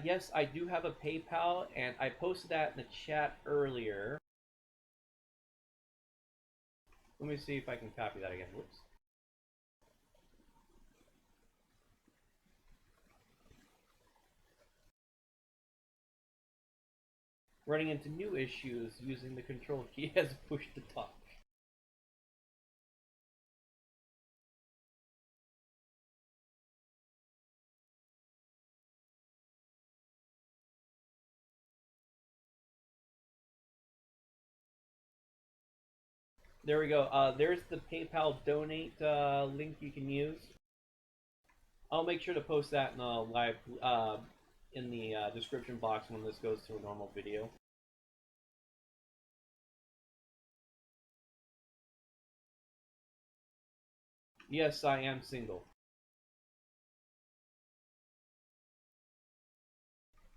Yes, I do have a PayPal, and I posted that in the chat earlier. Let me see if I can copy that again. Whoops. Running into new issues using the control key as a push to talk. There we go. There's the PayPal donate link you can use. I'll make sure to post that in the live in the description box when this goes to a normal video. Yes, I am single.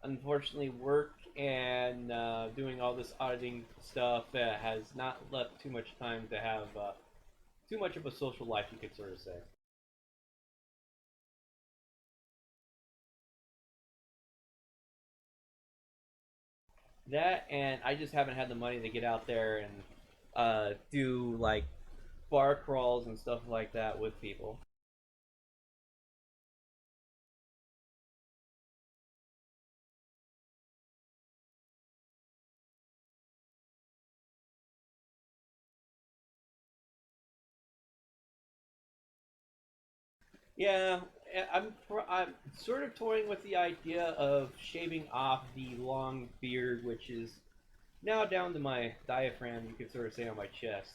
Unfortunately, work and doing all this auditing stuff has not left too much time to have too much of a social life, you could sort of say. That, and I just haven't had the money to get out there and do like bar crawls and stuff like that with people. Yeah, I'm sort of toying with the idea of shaving off the long beard, which is now down to my diaphragm, you could sort of say, on my chest.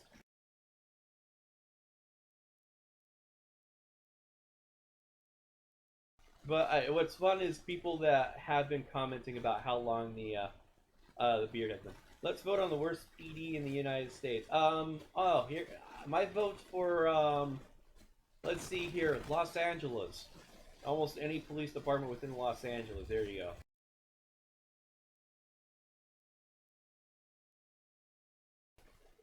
But what's fun is people that have been commenting about how long the beard has been. Let's vote on the worst PD in the United States. Oh, here, my vote's for let's see here, Los Angeles. Almost any police department within Los Angeles. There you go.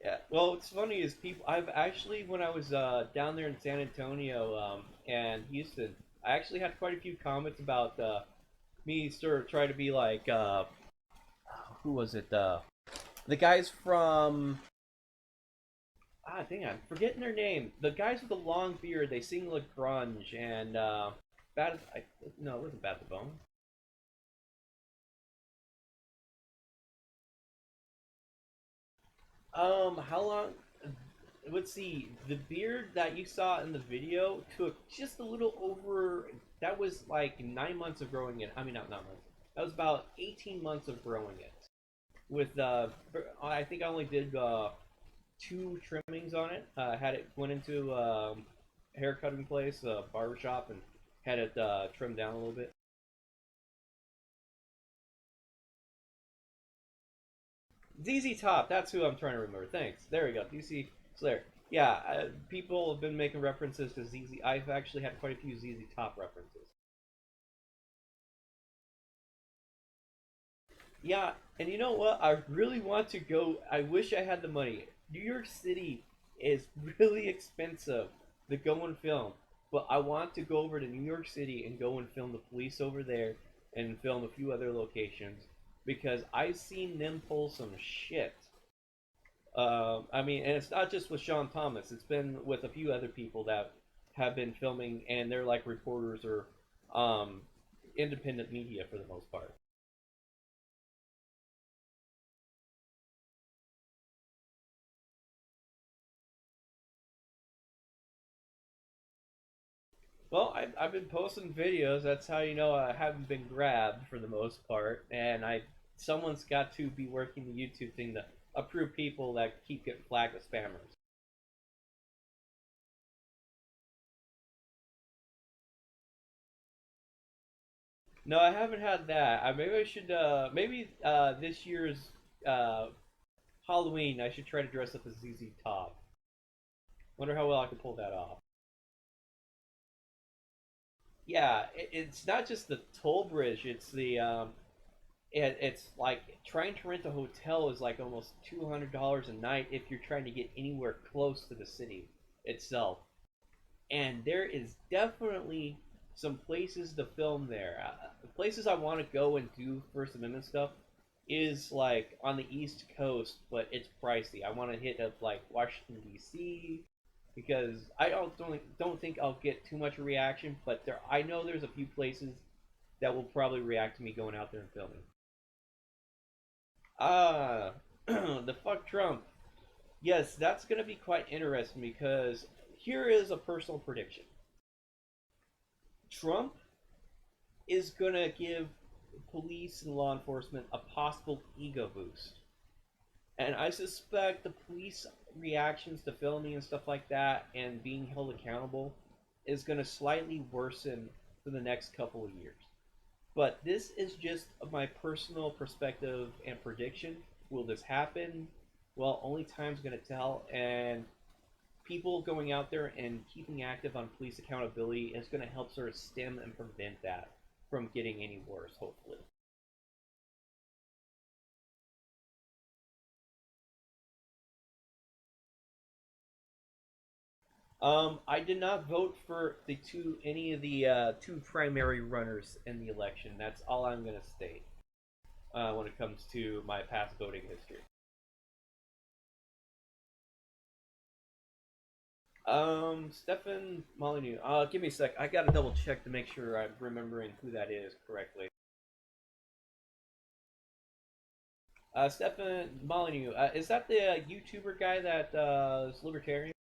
Yeah. Well, what's funny is people. I've actually, when I was down there in San Antonio and Houston, I actually had quite a few comments about me sort of trying to be like who was it? The guys from dang, I'm forgetting their name. The guys with the long beard. They sing like grunge and bad. No, it wasn't Bad the Bone. How long? Let's see. The beard that you saw in the video took just a little over. That was like 9 months of growing it. I mean, not 9 months. That was about 18 months of growing it. With I think I only did two trimmings on it. Had it went into a haircutting place, a barbershop, and had it trimmed down a little bit. ZZ Top, that's who I'm trying to remember. Thanks. There we go. DC Slayer. Yeah, people have been making references to ZZ. I've actually had quite a few ZZ Top references. Yeah, and you know what? I really want to go. I wish I had the money. New York City is really expensive to go and film. but I want to go over to New York City and go and film the police over there and film a few other locations because I've seen them pull some shit. I mean, and it's not just with Sean Thomas. It's been with a few other people that have been filming, and they're like reporters or um, independent media for the most part. Well, I've been posting videos. That's how you know I haven't been grabbed for the most part. And someone's got to be working the YouTube thing to approve people that keep getting flagged as spammers. No, I haven't had that. Maybe I should. Maybe this year's uh, Halloween, I should try to dress up as ZZ Top. Wonder how well I can pull that off. Yeah, it's not just the toll bridge. It's it's like trying to rent a hotel is like almost $200 a night if you're trying to get anywhere close to the city itself. And there is definitely some places to film there. Places I want to go and do First Amendment stuff is like on the East Coast, but it's pricey. I want to hit up like Washington D.C. because I don't think I'll get too much reaction, but I know there's a few places that will probably react to me going out there and filming. Ah, the fuck Trump. Yes, that's going to be quite interesting because here is a personal prediction. Trump is going to give police and law enforcement a possible ego boost. And I suspect the police reactions to filming and stuff like that and being held accountable is going to slightly worsen for the next couple of years. But this is just my personal perspective and prediction. Will this happen? Well, only time's going to tell. And people going out there and keeping active on police accountability is going to help sort of stem and prevent that from getting any worse, hopefully. I did not vote for any of the two primary runners in the election. That's all I'm going to state when it comes to my past voting history. Stefan Molyneux. Give me a sec. I gotta double check to make sure I'm remembering who that is correctly. Stefan Molyneux. Is that the YouTuber guy that is libertarian?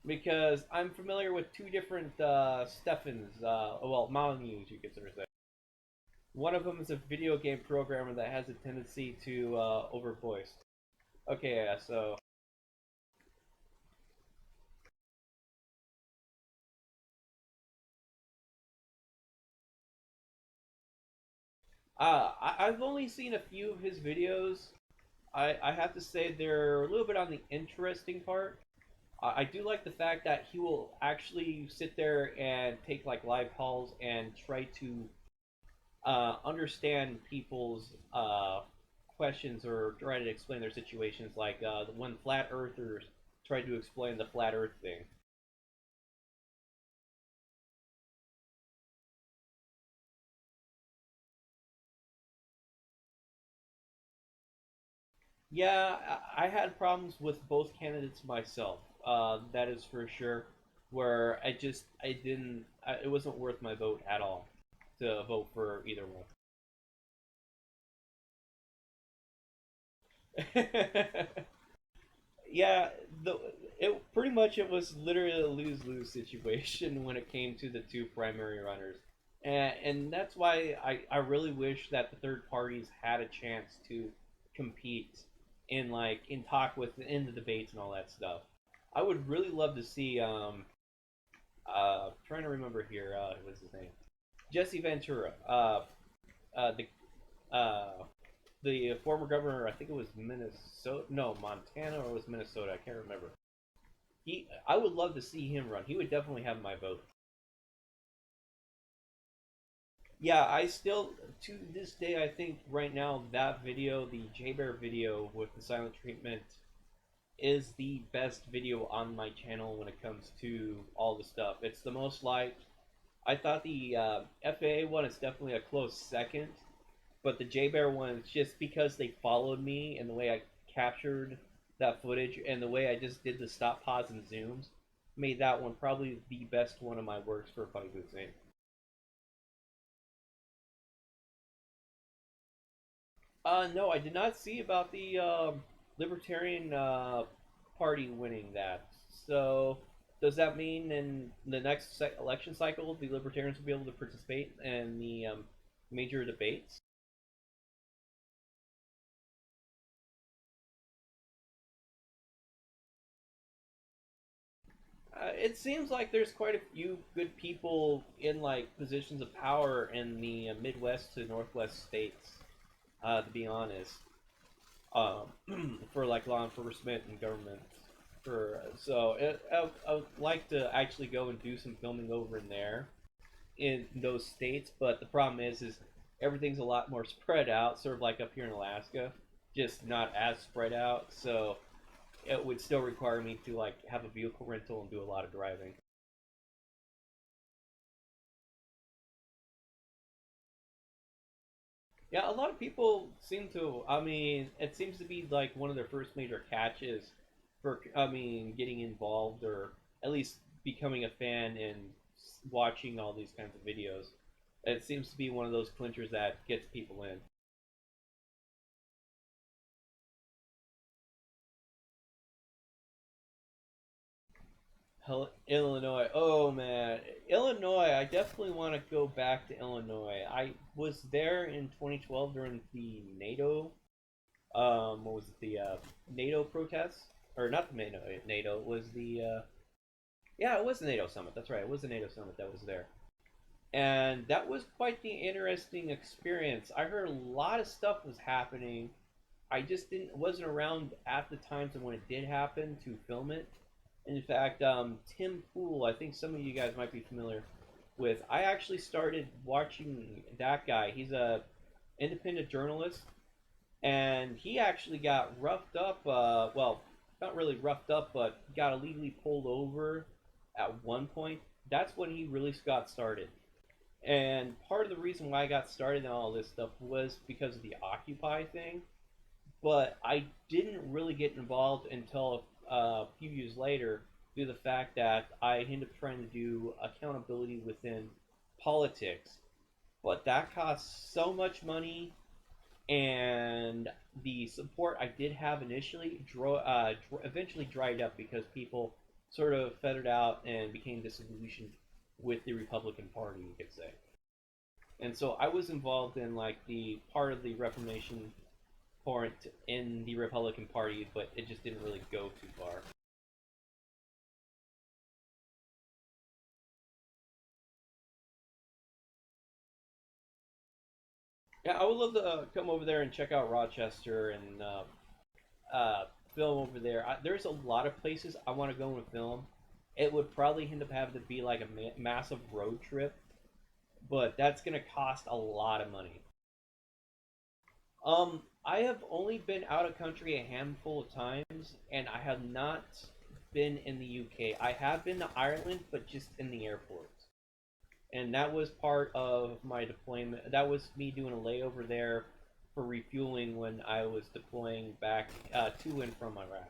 Because I'm familiar with two different Stefans. Well, Molyneux, you could sort of say. One of them is a video game programmer that has a tendency to overvoice. Okay, yeah, so I've only seen a few of his videos. I have to say they're a little bit on the interesting part. I do like the fact that he will actually sit there and take like live calls and try to understand people's questions or try to explain their situations. Like when flat earthers tried to explain the flat Earth thing. Yeah, I had problems with both candidates myself. That is for sure. Where I didn't, it wasn't worth my vote at all to vote for either one. Yeah, it was literally a lose lose situation when it came to the two primary runners, and that's why I really wish that the third parties had a chance to compete in talk with in the debates and all that stuff. I would really love to see trying to remember here what's his name, Jesse Ventura, uh the uh the former governor, I think it was Minnesota, no, Montana, or it was Minnesota, I can't remember. I would love to see him run. He would definitely have my vote. Yeah, I still, to this day, I think right now that video, the J Bear video with the silent treatment, is the best video on my channel when it comes to all the stuff. It's the most liked. I thought the FAA one is definitely a close second, but the J Bear one is just because they followed me and the way I captured that footage and the way I just did the stop, pause, and zooms made that one probably the best one of my works for Funny Boots Inc. No, I did not see about the Libertarian Party winning that. So, does that mean in the next election cycle, the Libertarians will be able to participate in the major debates? It seems like there's quite a few good people in like positions of power in the Midwest to Northwest states. To be honest, for like law enforcement and government. I would like to actually go and do some filming over in there in those states, but the problem is everything's a lot more spread out, sort of like up here in Alaska, just not as spread out. So it would still require me to like have a vehicle rental and do a lot of driving. Yeah, a lot of people seem to. I mean, it seems to be like one of their first major catches for, I mean, getting involved or at least becoming a fan and watching all these kinds of videos. It seems to be one of those clinchers that gets people in. Illinois. Oh man, Illinois. I definitely want to go back to Illinois. I was there in 2012 during the NATO. What was it? The NATO protests, or not the NATO? NATO it was the yeah, it was the NATO summit. That's right. It was the NATO summit that was there, and that was quite the interesting experience. I heard a lot of stuff was happening. I just didn't wasn't around at the times when it did happen to film it. In fact, Tim Pool, I think some of you guys might be familiar with. I actually started watching that guy. He's a independent journalist, and he actually got roughed up. Well, not really roughed up, but got illegally pulled over at one point. That's when he really got started. And part of the reason why I got started in all this stuff was because of the Occupy thing. But I didn't really get involved until a few years later due to the fact that I ended up trying to do accountability within politics. But that costs so much money, and the support I did have initially eventually dried up because people sort of feathered out and became disillusioned with the Republican Party, you could say. And so I was involved in like the part of the Reformation part in the Republican Party, but it just didn't really go too far. Yeah, I would love to come over there and check out Rochester and film over there. There's a lot of places I want to go and film. It would probably end up having to be like a massive road trip, but that's going to cost a lot of money. I have only been out of country a handful of times, and I have not been in the UK. I have been to Ireland, but just in the airport. And that was part of my deployment. That was me doing a layover there for refueling when I was deploying back to and from Iraq.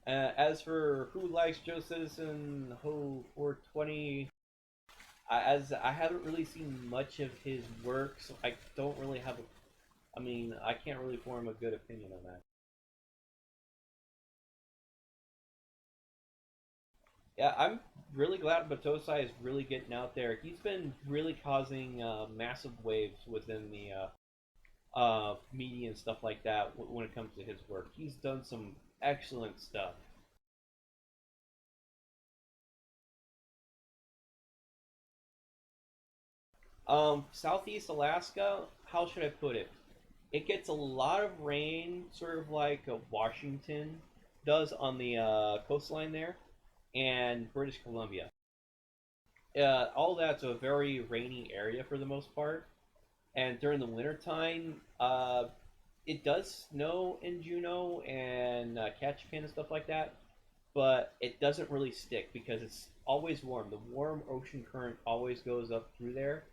As for who likes Joe Citizen, who 420, as I haven't really seen much of his work, so I don't really have a. I mean, I can't really form a good opinion on that. Yeah, I'm really glad Batosai is really getting out there. He's been really causing massive waves within the media and stuff like that when it comes to his work. He's done some excellent stuff. Southeast Alaska, how should I put it? It gets a lot of rain, sort of like Washington does on the coastline there, and British Columbia. All that's a very rainy area for the most part. And during the wintertime, it does snow in Juneau and Ketchikan and stuff like that, but it doesn't really stick because it's always warm. The warm ocean current always goes up through there,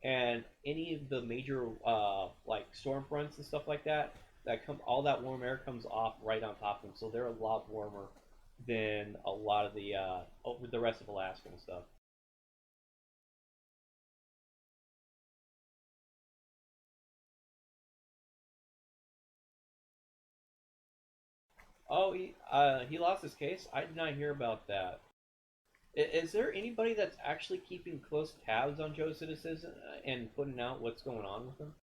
and any of the major like storm fronts and stuff like that, all that warm air comes off right on top of them, so they're a lot warmer than a lot of the rest of Alaska and stuff. Oh, he lost his case. I did not hear about that. Is there anybody that's actually keeping close tabs on Joe Citizen and putting out what's going on with him?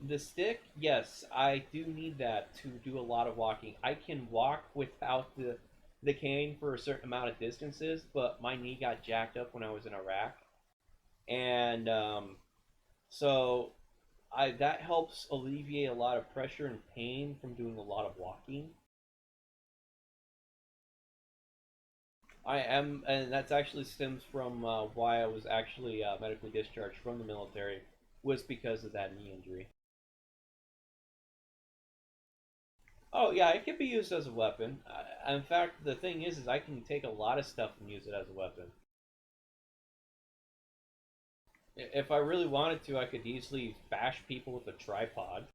The stick, yes, I do need that to do a lot of walking. I can walk without the cane for a certain amount of distances, but my knee got jacked up when I was in Iraq, and so I that helps alleviate a lot of pressure and pain from doing a lot of walking. I am, and that's actually stems from why I was actually medically discharged from the military, was because of that knee injury. Oh yeah, it can be used as a weapon. In fact, the thing is I can take a lot of stuff and use it as a weapon. If I really wanted to, I could easily bash people with a tripod.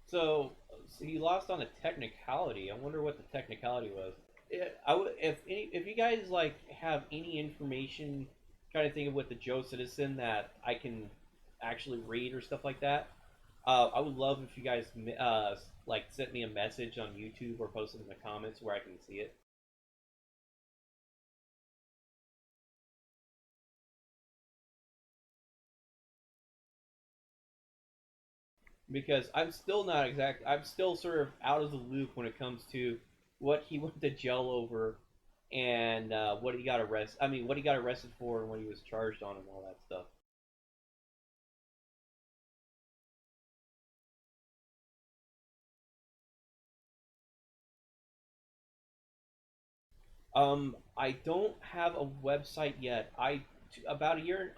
So, so he lost on a technicality. I wonder what the technicality was. If you guys like have any information, trying to think of what the Joe Citizen that I can actually read or stuff like that. I would love if you guys like sent me a message on YouTube or post it in the comments where I can see it. Because I'm still sort of out of the loop when it comes to what he went to jail over and what he got arrested. I mean, what he got arrested for and what he was charged on and all that stuff. I don't have a website yet. About a year,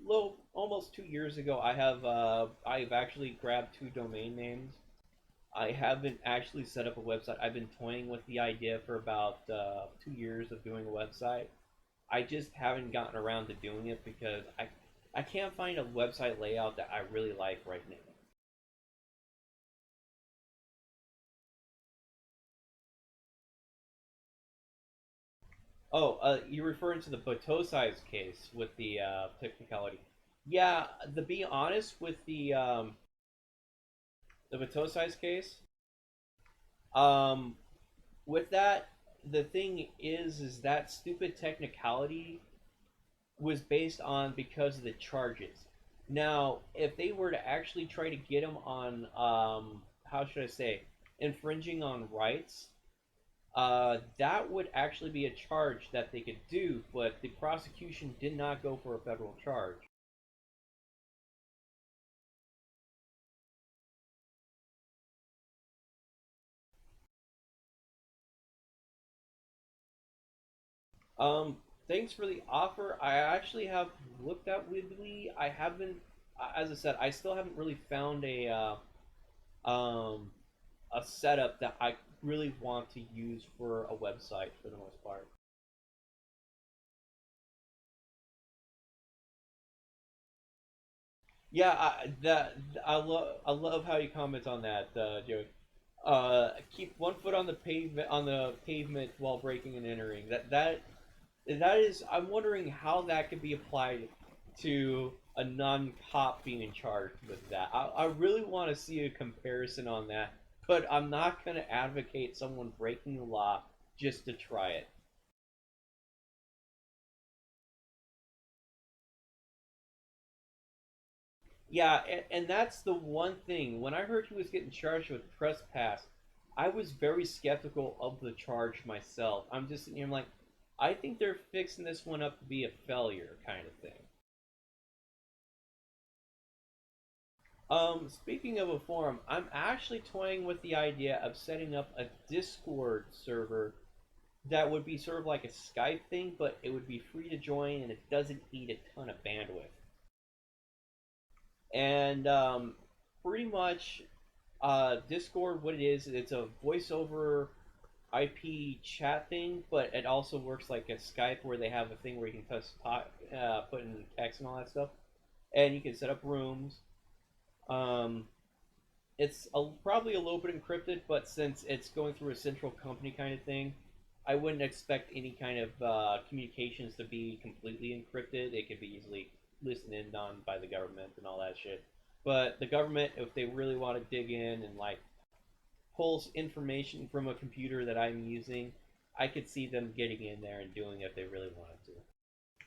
little almost 2 years ago, I've actually grabbed two domain names. I haven't actually set up a website. I've been toying with the idea for about 2 years of doing a website. I just haven't gotten around to doing it because I can't find a website layout that I really like right now. Oh, you're referring to the Botosi's case with the technicality. Yeah, to be honest, with the Botosi's case, um, with that, the thing is that stupid technicality was based on because of the charges. Now, if they were to actually try to get him on, how should I say, infringing on rights, that would actually be a charge that they could do, but the prosecution did not go for a federal charge. Thanks for the offer. I actually have looked at Weebly. I haven't, as I said, I still haven't really found a setup that I really want to use for a website for the most part. Yeah, I love how you comment on that, Joey. Keep one foot on the pavement while breaking and entering. That is. I'm wondering how that could be applied to a non-cop being charged with that. I really want to see a comparison on that, but I'm not going to advocate someone breaking the law just to try it. Yeah, and that's the one thing. When I heard he was getting charged with trespass, I was very skeptical of the charge myself. I'm just sitting here, I'm like, I think they're fixing this one up to be a failure kind of thing. Speaking of a forum, I'm actually toying with the idea of setting up a Discord server that would be sort of like a Skype thing, but it would be free to join and it doesn't eat a ton of bandwidth. And pretty much, Discord, what it is, it's a voice over IP chat thing, but it also works like a Skype where they have a thing where you can put in text and all that stuff, and you can set up rooms. Um, probably a little bit encrypted, but since it's going through a central company kind of thing, I wouldn't expect any kind of communications to be completely encrypted. It could be easily listened in on by the government and all that shit. But the government, if they really want to dig in and like pulls information from a computer that I'm using, I could see them getting in there and doing it if they really wanted to.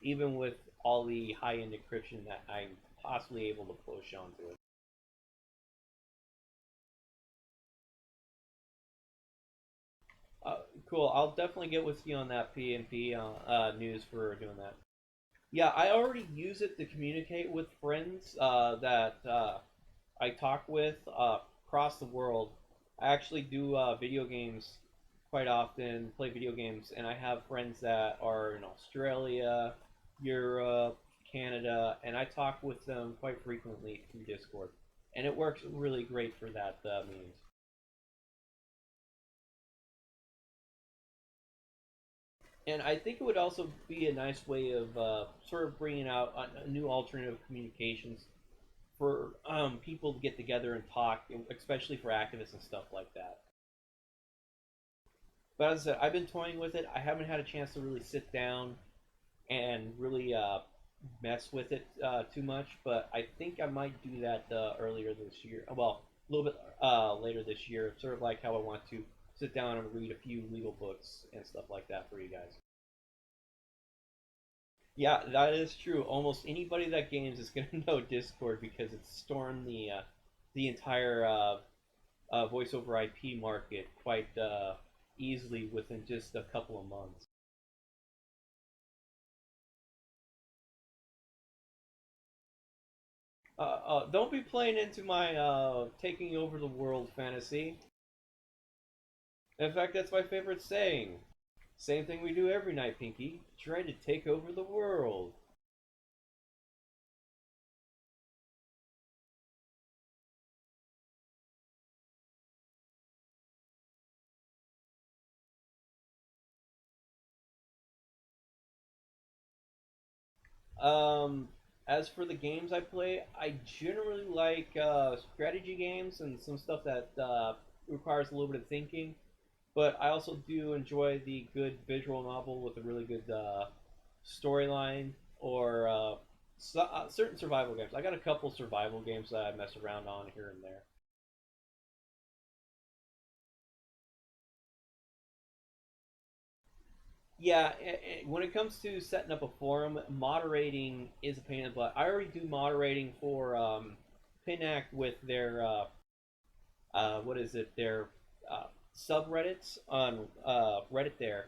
Even with all the high-end encryption that I'm possibly able to push onto it. Cool. I'll definitely get with you on that PNP news for doing that. Yeah, I already use it to communicate with friends that I talk with across the world. I actually do video games quite often, play video games, and I have friends that are in Australia, Europe, Canada, and I talk with them quite frequently through Discord. And it works really great for that means. And I think it would also be a nice way of sort of bringing out a new alternative communications for people to get together and talk, especially for activists and stuff like that. But as I said, I've been toying with it. I haven't had a chance to really sit down and really mess with it too much, but I think I might do that earlier this year. Well, a little bit later this year, sort of like how I want to sit down and read a few legal books and stuff like that for you guys. Yeah, that is true. Almost anybody that games is gonna know Discord because it's stormed the entire voice over IP market quite easily within just a couple of months. Don't be playing into my taking over the world fantasy. In fact, that's my favorite saying. Same thing we do every night, Pinky. Try to take over the world. Um, as for the games I play, I generally like strategy games and some stuff that requires a little bit of thinking. But I also do enjoy the good visual novel with a really good storyline or certain survival games. I got a couple survival games that I mess around on here and there. Yeah, when it comes to setting up a forum, moderating is a pain in the butt. I already do moderating for Pinact with their what is it? Their uh, subreddits on Reddit there,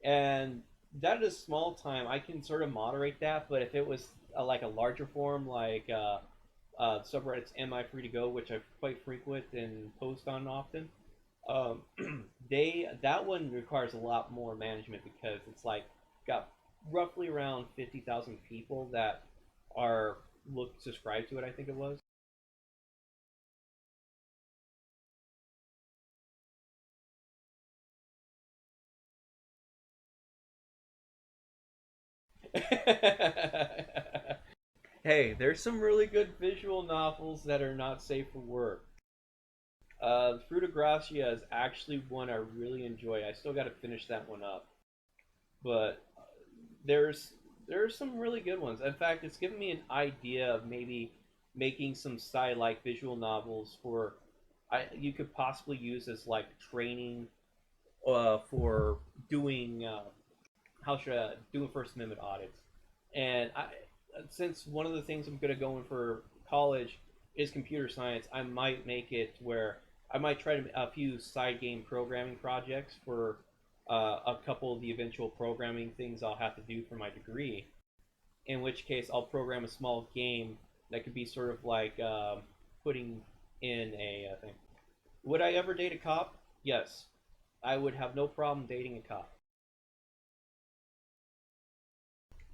and that is small time. I can sort of moderate that, but if it was like a larger forum, like subreddits "Am I Free to Go," which I quite frequent and post on often, um, that one requires a lot more management because it's like got roughly around 50,000 people that are subscribed to it. I think it was. Hey, there's some really good visual novels that are not safe for work. Fruit of Gracia is actually one I really enjoy. I still got to finish that one up, but there's there's some really good ones. In fact, it's given me an idea of maybe making some style-like visual novels for you could possibly use as like training for doing how should doing First Amendment audits. And since one of the things I'm going to go in for college is computer science, I might make it where I might try to a few side game programming projects for a couple of the eventual programming things I'll have to do for my degree. In which case, I'll program a small game that could be sort of like putting in a thing. Would I ever date a cop? Yes, I would have no problem dating a cop.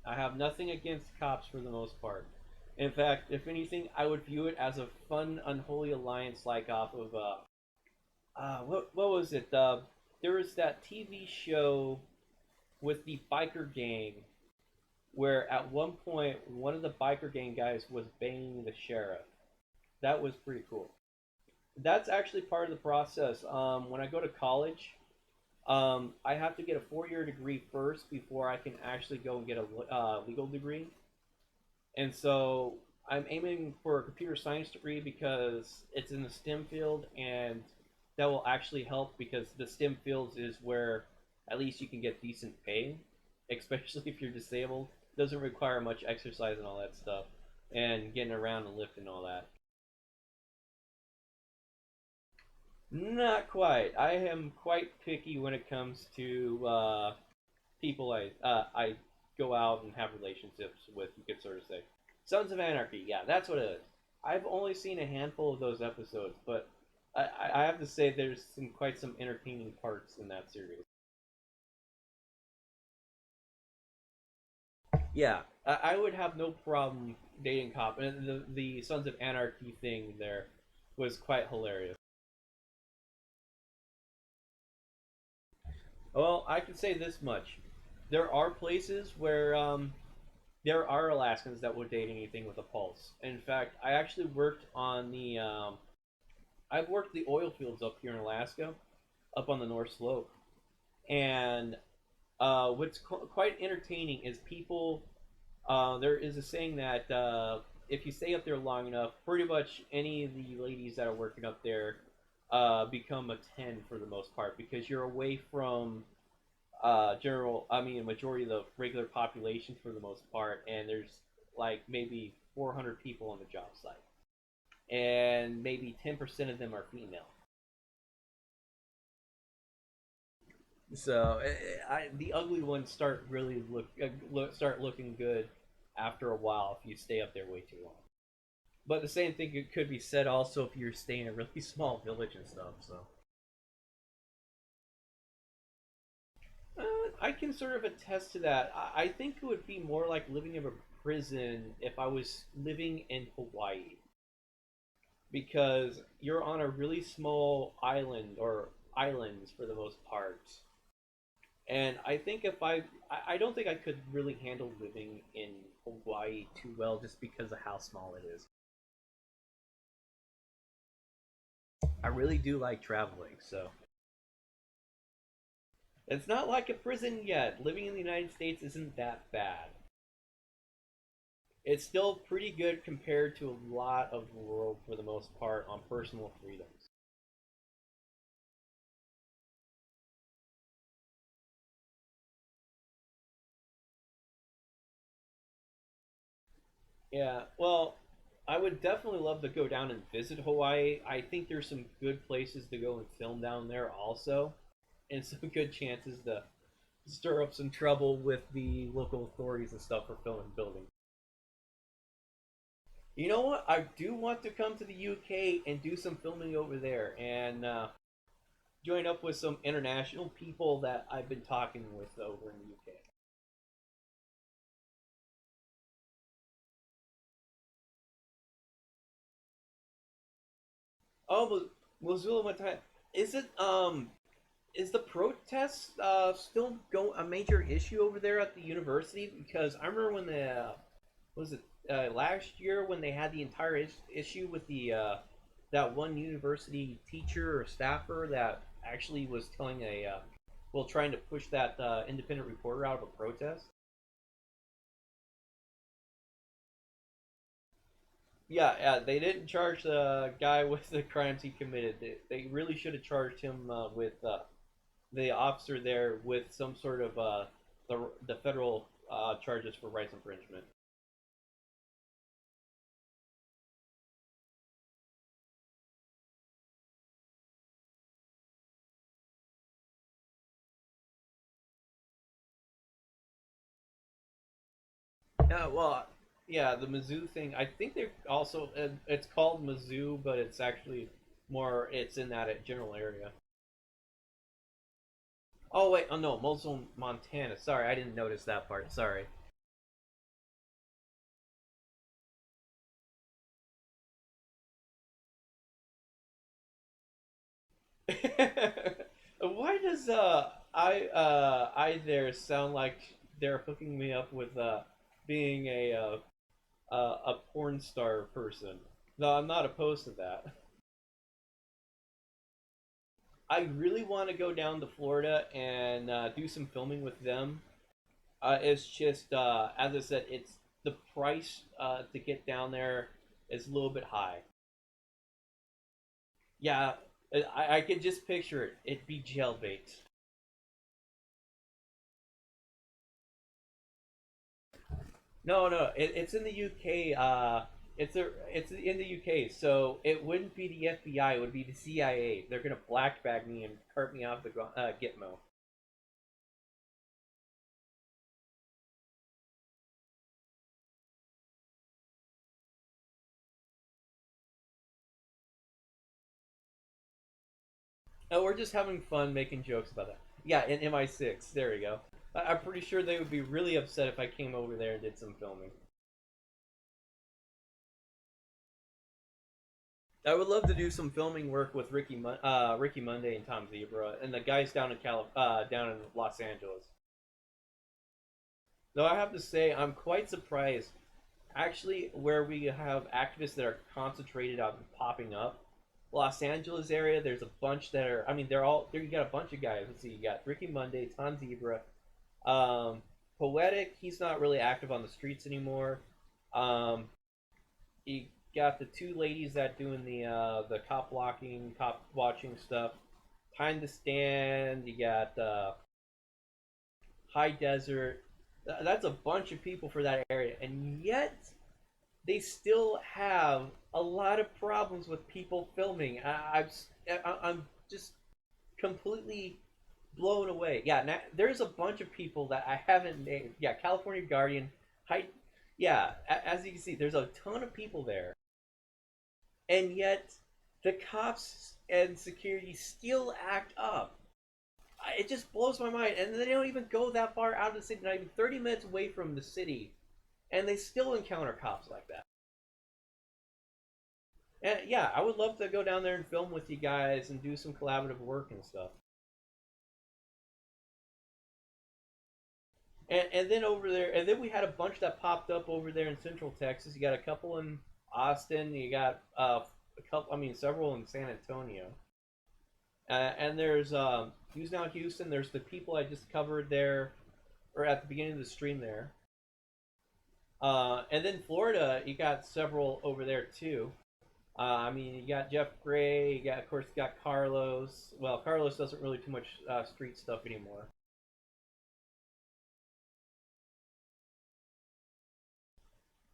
I have nothing against cops for the most part. In fact, if anything, I would view it as a fun, unholy alliance, like off of what was it? There was that TV show with the biker gang, where at one point one of the biker gang guys was banging the sheriff. That was pretty cool. That's actually part of the process. When I go to college, I have to get a 4-year degree first before I can actually go and get a legal degree. And so I'm aiming for a computer science degree because it's in the STEM field, and that will actually help because the STEM fields is where at least you can get decent pay, especially if you're disabled. It doesn't require much exercise and all that stuff, and getting around and lifting and all that. Not quite. I am quite picky when it comes to people I go out and have relationships with. You could sort of say, Sons of Anarchy. Yeah, that's what it is. I've only seen a handful of those episodes, but I have to say there's quite some entertaining parts in that series. Yeah, I would have no problem dating cop, and the Sons of Anarchy thing there was quite hilarious. Well, I can say this much: there are places where there are Alaskans that would date anything with a pulse. In fact, I actually worked on the I've worked the oil fields up here in Alaska, up on the North Slope, and what's quite entertaining is people. There is a saying that if you stay up there long enough, pretty much any of the ladies that are working up there become a 10 for the most part because you're away from majority of the regular population for the most part, and there's like maybe 400 people on the job site, and maybe 10% of them are female. So the ugly ones start really start looking good after a while if you stay up there way too long. But the same thing could be said also if you're staying in a really small village and stuff. So I can sort of attest to that. I think it would be more like living in a prison if I was living in Hawaii, because you're on a really small island or islands for the most part. And I think if I don't think I could really handle living in Hawaii too well just because of how small it is. I really do like traveling, so it's not like a prison yet. Living in the United States isn't that bad. It's still pretty good compared to a lot of the world for the most part on personal freedoms. Yeah, well, I would definitely love to go down and visit Hawaii. I think there's some good places to go and film down there also, and some good chances to stir up some trouble with the local authorities and stuff for filming buildings. You know what? I do want to come to the UK and do some filming over there and join up with some international people that I've been talking with over in the UK. Oh, Missoula, what time? Is it is the protest still go a major issue over there at the university? Because I remember when the was it last year when they had the entire issue with the that one university teacher or staffer that actually was telling a well trying to push that independent reporter out of a protest. Yeah, yeah, they didn't charge the guy with the crimes he committed. They really should have charged him with the officer there with some sort of the federal charges for rights infringement. Well, yeah, the Mizzou thing. I think they're also it's called Mizzou, but it's actually more. It's in that general area. Oh wait, oh no, Mosul, Montana. Sorry, I didn't notice that part. Sorry. Why does I there sound like they're hooking me up with being a porn star person? No, I'm not opposed to that. I really want to go down to Florida and do some filming with them. It's just as I said, it's the price to get down there is a little bit high. Yeah, I could just picture it. It'd be jailbait. No, no, it's in the UK. It's in the UK, so it wouldn't be the FBI. It would be the CIA. They're gonna black bag me and cart me off the Gitmo. Oh, we're just having fun making jokes about that. Yeah, in MI6. There we go. I'm pretty sure they would be really upset if I came over there and did some filming. I would love to do some filming work with Ricky Monday and Tom Zebra and the guys down in down in Los Angeles. Though I have to say, I'm quite surprised. Actually, where we have activists that are concentrated on popping up, Los Angeles area, there's a bunch that are. I mean, they're all there. You got a bunch of guys. Let's see. You got Ricky Monday, Tom Zebra, Poetic. He's not really active on the streets anymore. Um, you got the two ladies that doing the cop blocking, cop watching stuff. Time to Stand. You got High Desert. That's a bunch of people for that area, and yet they still have a lot of problems with people filming. I'm just completely blown away. Yeah, there's a bunch of people that I haven't named. Yeah, California Guardian. High, yeah, as you can see, there's a ton of people there, and yet the cops and security still act up. It just blows my mind, and they don't even go that far out of the city, not even 30 minutes away from the city, and they still encounter cops like that. And yeah, I would love to go down there and film with you guys and do some collaborative work and stuff. And then over there, and then we had a bunch that popped up over there in Central Texas. You got a couple in Austin. You got a couple. I mean, several in San Antonio. And there's Who's Now Houston. There's the people I just covered there, or at the beginning of the stream there. And then Florida, you got several over there too. I mean, you got Jeff Gray. You got, of course, you got Carlos. Well, Carlos doesn't really too much street stuff anymore.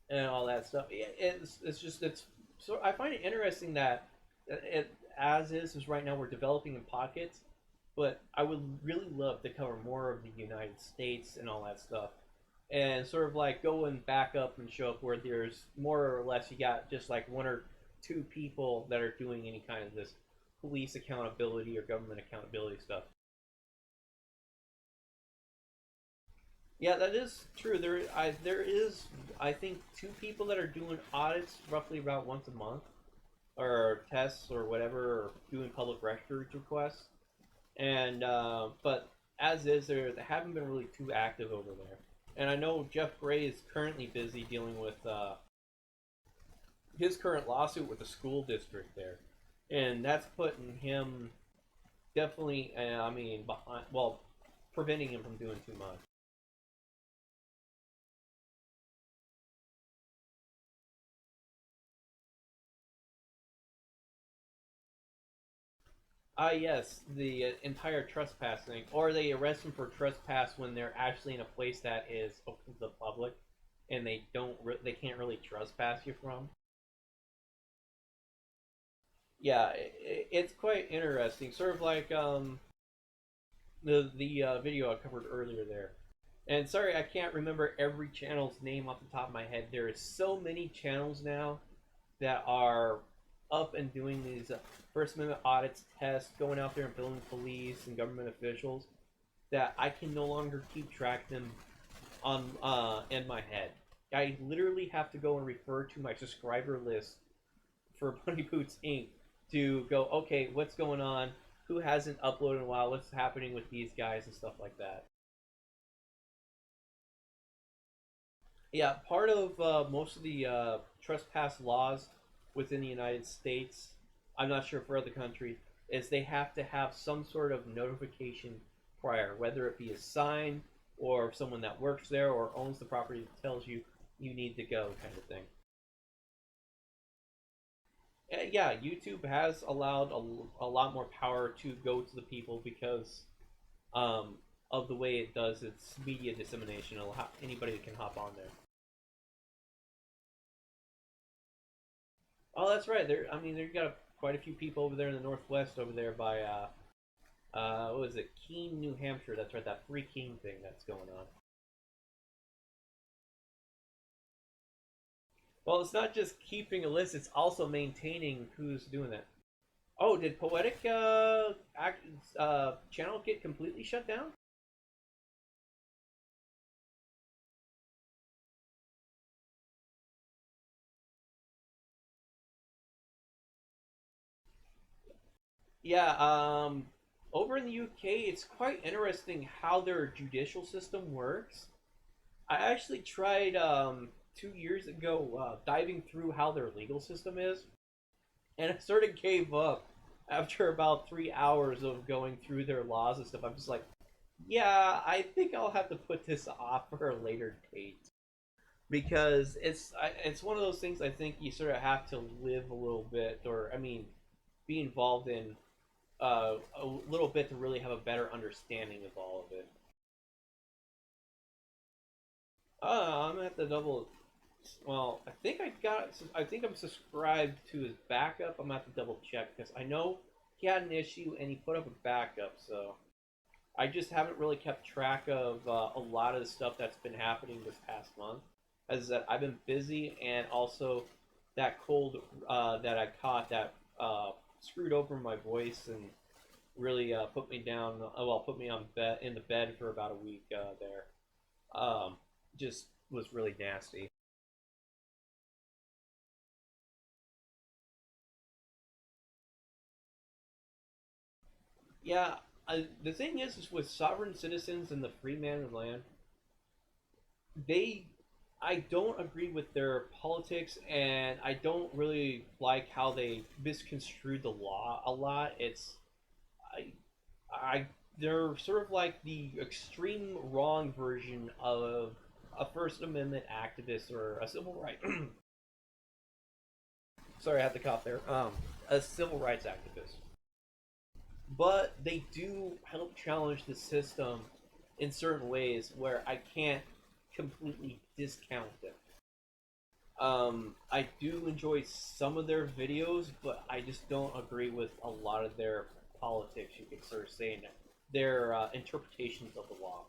And all that stuff. It's just it's so I find it interesting that it as is right now we're developing in pockets, but I would really love to cover more of the United States and all that stuff, and sort of like go and back up and show up where there's more or less you got just like one or two people that are doing any kind of this police accountability or government accountability stuff. Yeah, that is true. There is I think two people that are doing audits roughly about once a month, or tests or whatever, or doing public records requests. And but as is, they haven't been really too active over there. And I know Jeff Gray is currently busy dealing with his current lawsuit with the school district there, and that's putting him definitely. I mean, behind. Well, preventing him from doing too much. Yes, the entire trespass thing, or they arrest them for trespass when they're actually in a place that is open to the public, and they can't really trespass you from. Yeah, it's quite interesting. Sort of like the video I covered earlier there. And sorry, I can't remember every channel's name off the top of my head. There is so many channels now that are up and doing these First Amendment audits, tests, going out there and billing police and government officials that I can no longer keep track of them on in my head. I literally have to go and refer to my subscriber list for Bunny Boots Inc. to go, okay, what's going on? Who hasn't uploaded in a while? What's happening with these guys and stuff like that? Yeah, part of most of the trespass laws within the United States, I'm not sure for other countries, is they have to have some sort of notification prior, whether it be a sign or someone that works there or owns the property that tells you you need to go, kind of thing. Yeah, YouTube has allowed a lot more power to go to the people because um, of the way it does its media dissemination. Anybody can hop on there. Oh, that's right. I mean, they've got quite a few people over there in the Northwest, over there by what was it, Keene, New Hampshire? That's right, that Free Keene thing that's going on. Well, it's not just keeping a list; it's also maintaining who's doing that. Oh, did Poetic channel get completely shut down? Yeah, over in the UK, it's quite interesting how their judicial system works. I actually tried 2 years ago diving through how their legal system is, and I sort of gave up after about 3 hours of going through their laws and stuff. I'm just like, yeah, I think I'll have to put this off for a later date because it's one of those things I think you sort of have to live a little bit, or I mean, be involved in a little bit to really have a better understanding of all of it. I'm gonna have to double. Well, I think I got. I think I'm subscribed to his backup. I'm gonna have to double check because I know he had an issue and he put up a backup. So I just haven't really kept track of a lot of the stuff that's been happening this past month. As that I've been busy, and also that cold that I caught that screwed over my voice and really put me down. Well, put me on bed in the bed for about a week there. Just was really nasty. Yeah, the thing is with sovereign citizens and the free man of the land, they, I don't agree with their politics, and I don't really like how they misconstrued the law a lot. I, I, they're sort of like the extreme wrong version of a First Amendment activist or a civil rights. Sorry, I had the cough there. A civil rights activist, but they do help challenge the system in certain ways where I can't completely discount them. I do enjoy some of their videos, but I just don't agree with a lot of their politics. You could sort of say their interpretations of the law.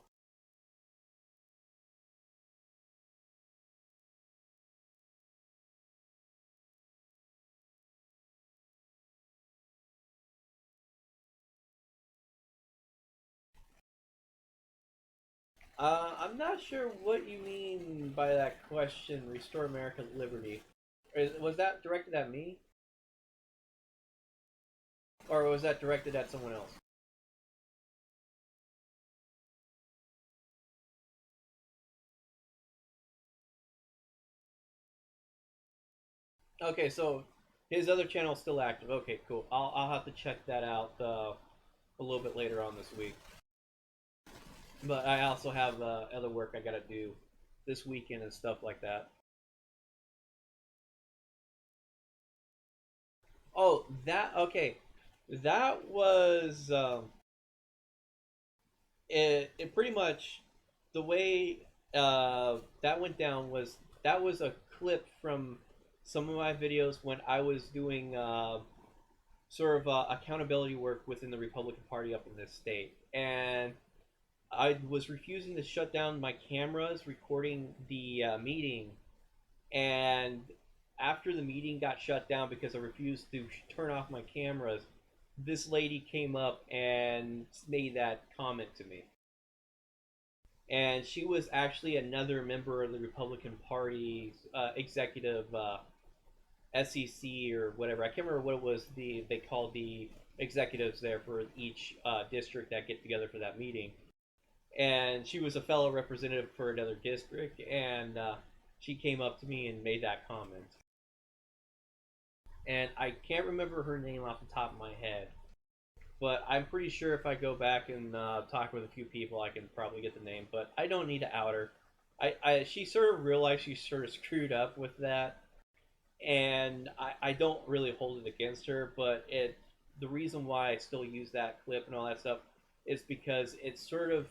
I'm not sure what you mean by that question. Restore American liberty. Was that directed at me, or was that directed at someone else? Okay, so his other channel is still active. Okay, cool. I'll have to check that out a little bit later on this week. But I also have other work I gotta do this weekend and stuff like that. Oh, that okay. That was it. Pretty much the way that went down was that was a clip from some of my videos when I was doing sort of accountability work within the Republican Party up in this state, and I was refusing to shut down my cameras recording the meeting, and after the meeting got shut down because I refused to turn off my cameras, this lady came up and made that comment to me. And she was actually another member of the Republican Party's executive SEC or whatever. I can't remember what it was they called the executives there for each district that get together for that meeting. And she was a fellow representative for another district, and she came up to me and made that comment. And I can't remember her name off the top of my head, but I'm pretty sure if I go back and talk with a few people, I can probably get the name. But I don't need to out her. She sort of realized she sort of screwed up with that, and I don't really hold it against her. But the reason why I still use that clip and all that stuff is because it sort of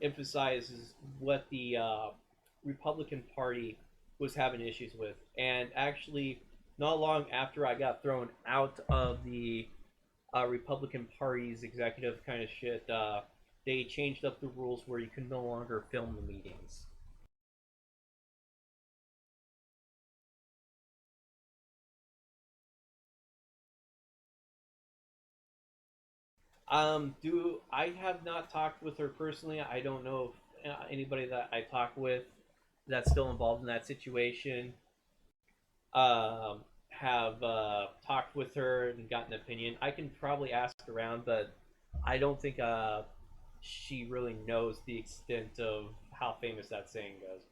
emphasizes what the Republican Party was having issues with. And actually, not long after I got thrown out of the Republican Party's executive kind of shit, they changed up the rules where you can no longer film the meetings. I have not talked with her personally. I don't know if anybody that I talk with that's still involved in that situation have talked with her and gotten an opinion. I can probably ask around, but I don't think she really knows the extent of how famous that saying goes.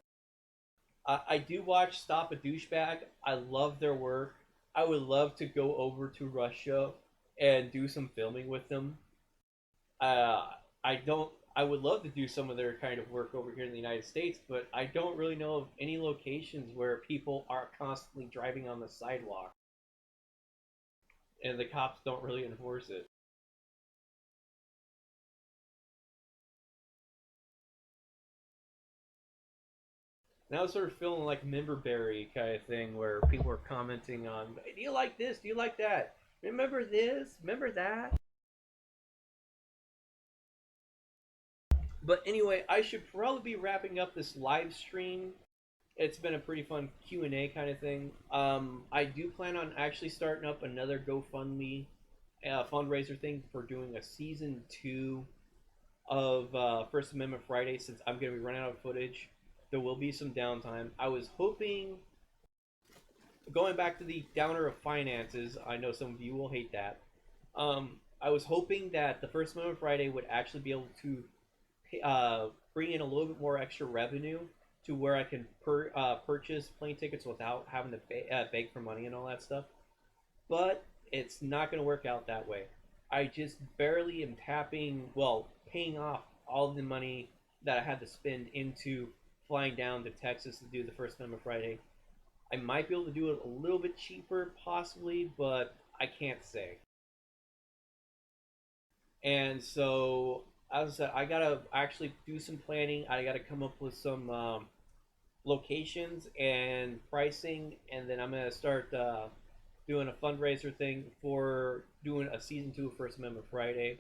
I do watch Stop a Douchebag. I love their work. I would love to go over to Russia and do some filming with them. Uh, I don't. I would love to do some of their kind of work over here in the United States, but I don't really know of any locations where people are constantly driving on the sidewalk and the cops don't really enforce it. And I was sort of feeling like Memberberry kind of thing where people are commenting on, hey, do you like this? Do you like that? Remember this? Remember that? But anyway, I should probably be wrapping up this live stream. It's been a pretty fun Q&A kind of thing. I do plan on actually starting up another GoFundMe fundraiser thing for doing a season 2 of First Amendment Friday, since I'm going to be running out of footage. There will be some downtime. I was hoping, going back to the downer of finances, I know some of you will hate that. I was hoping that the First Amendment Friday would actually be able to bring in a little bit more extra revenue to where I can purchase plane tickets without having to beg for money and all that stuff. But it's not going to work out that way. I just barely am paying off all the money that I had to spend into flying down to Texas to do the First Amendment Friday. I might be able to do it a little bit cheaper, possibly, but I can't say. And so, as I said, I gotta actually do some planning. I gotta come up with some locations and pricing, and then I'm gonna start doing a fundraiser thing for doing a season 2 of First Amendment Friday.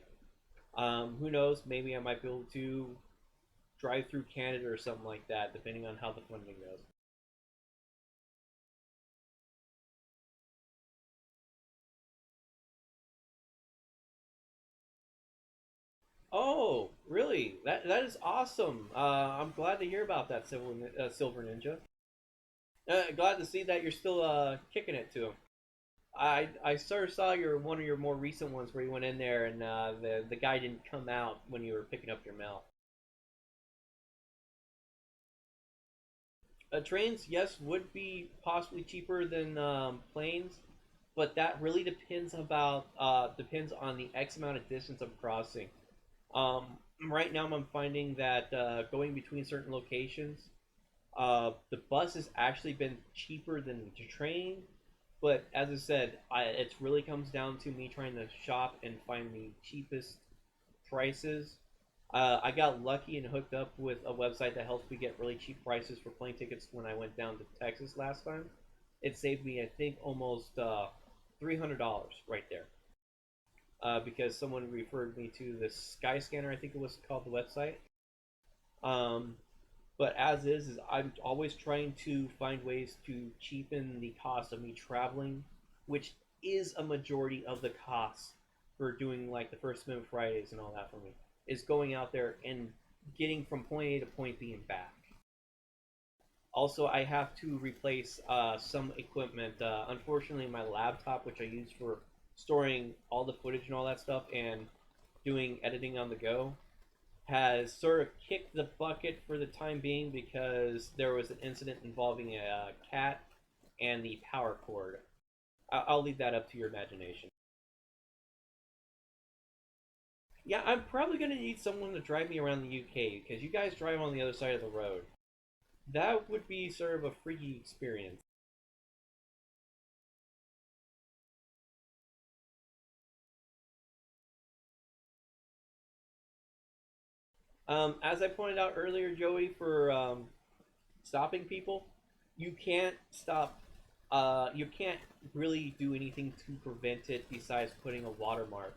Who knows? Maybe I might be able to drive through Canada or something like that, depending on how the funding goes. Oh, really? That is awesome. I'm glad to hear about that, Silver Ninja. Glad to see that you're still kicking it to him. I sort of saw one of your more recent ones where you went in there and the guy didn't come out when you were picking up your mail. Trains, yes, would be possibly cheaper than planes, but that really depends on the X amount of distance I'm crossing. Um, right now, I'm finding that going between certain locations, the bus has actually been cheaper than the train. But as I said, it really comes down to me trying to shop and find the cheapest prices. I got lucky and hooked up with a website that helps me get really cheap prices for plane tickets when I went down to Texas last time. It saved me, I think, almost $300 right there. Because someone referred me to the Skyscanner, I think it was called the website. But as is I'm always trying to find ways to cheapen the cost of me traveling, which is a majority of the costs for doing like the First Amendment Fridays and all that for me, is going out there and getting from point A to point B and back. Also, I have to replace some equipment. Unfortunately, my laptop, which I use for storing all the footage and all that stuff and doing editing on the go, has sort of kicked the bucket for the time being because there was an incident involving a cat and the power cord. I'll leave that up to your imagination. Yeah, I'm probably going to need someone to drive me around the UK because you guys drive on the other side of the road. That would be sort of a freaky experience. As I pointed out earlier, Joey, for stopping people, you can't stop. You can't really do anything to prevent it besides putting a watermark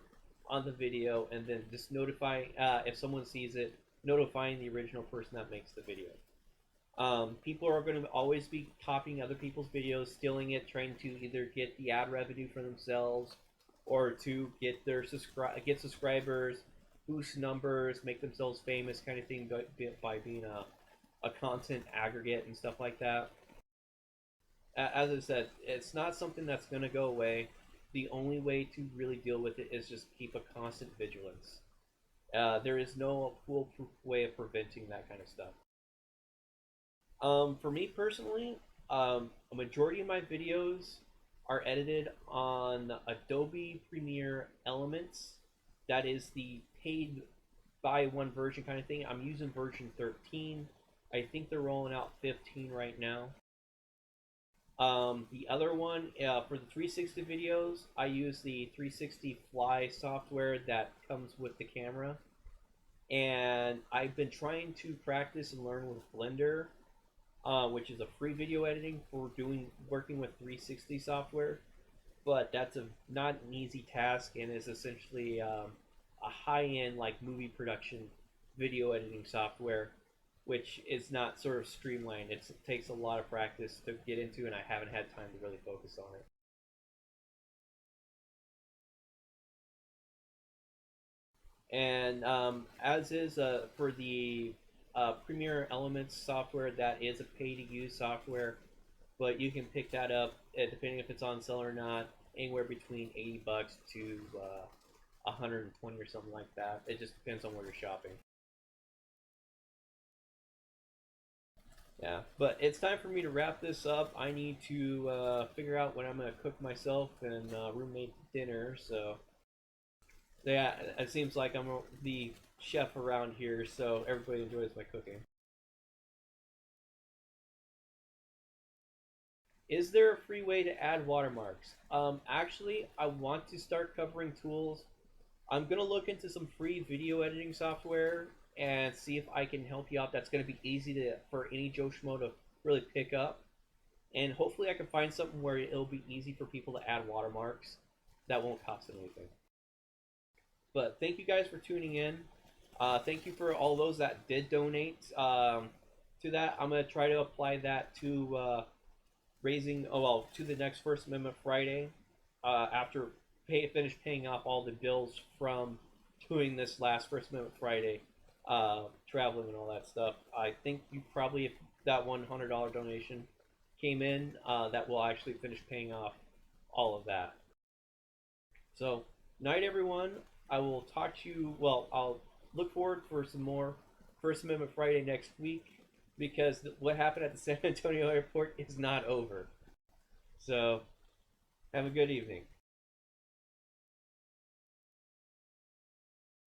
on the video and then just notify if someone sees it, notifying the original person that makes the video. People are going to always be copying other people's videos, stealing it, trying to either get the ad revenue for themselves or to get their get subscribers, boost numbers, make themselves famous, kind of thing by being a content aggregate and stuff like that. As I said, it's not something that's going to go away. The only way to really deal with it is just keep a constant vigilance. There is no foolproof way of preventing that kind of stuff. For me personally, a majority of my videos are edited on Adobe Premiere Elements. That is the paid buy one version kind of thing. I'm using version 13. I think they're rolling out 15 right now. The other one, for the 360 videos, I use the 360 Fly software that comes with the camera. And I've been trying to practice and learn with Blender, which is a free video editing for working with 360 software. But that's not an easy task and is essentially a high-end like movie production video editing software, which is not sort of streamlined. It takes a lot of practice to get into, and I haven't had time to really focus on it. And as is for the Premiere Elements software, that is a pay-to-use software, but you can pick that up depending if it's on sale or not, anywhere between $80 to 120 or something like that. It just depends on where you're shopping. Yeah, but it's time for me to wrap this up. I need to figure out when I'm going to cook myself and roommate dinner, so yeah, it seems like I'm the chef around here, so everybody enjoys my cooking. Is there a free way to add watermarks? Actually, I want to start covering tools. I'm going to look into some free video editing software and see if I can help you out. That's going to be easy for any Joe Schmo to really pick up. And hopefully I can find something where it'll be easy for people to add watermarks that won't cost them anything. But thank you guys for tuning in. Thank you for all those that did donate to that. I'm going to try to apply that to to the next First Amendment Friday after finish paying off all the bills from doing this last First Amendment Friday, traveling and all that stuff. I think you probably, if that $100 donation came in, that will actually finish paying off all of that. So, night everyone. I will talk to you, well, I'll look forward for some more First Amendment Friday next week, because what happened at the San Antonio airport is not over. So, have a good evening.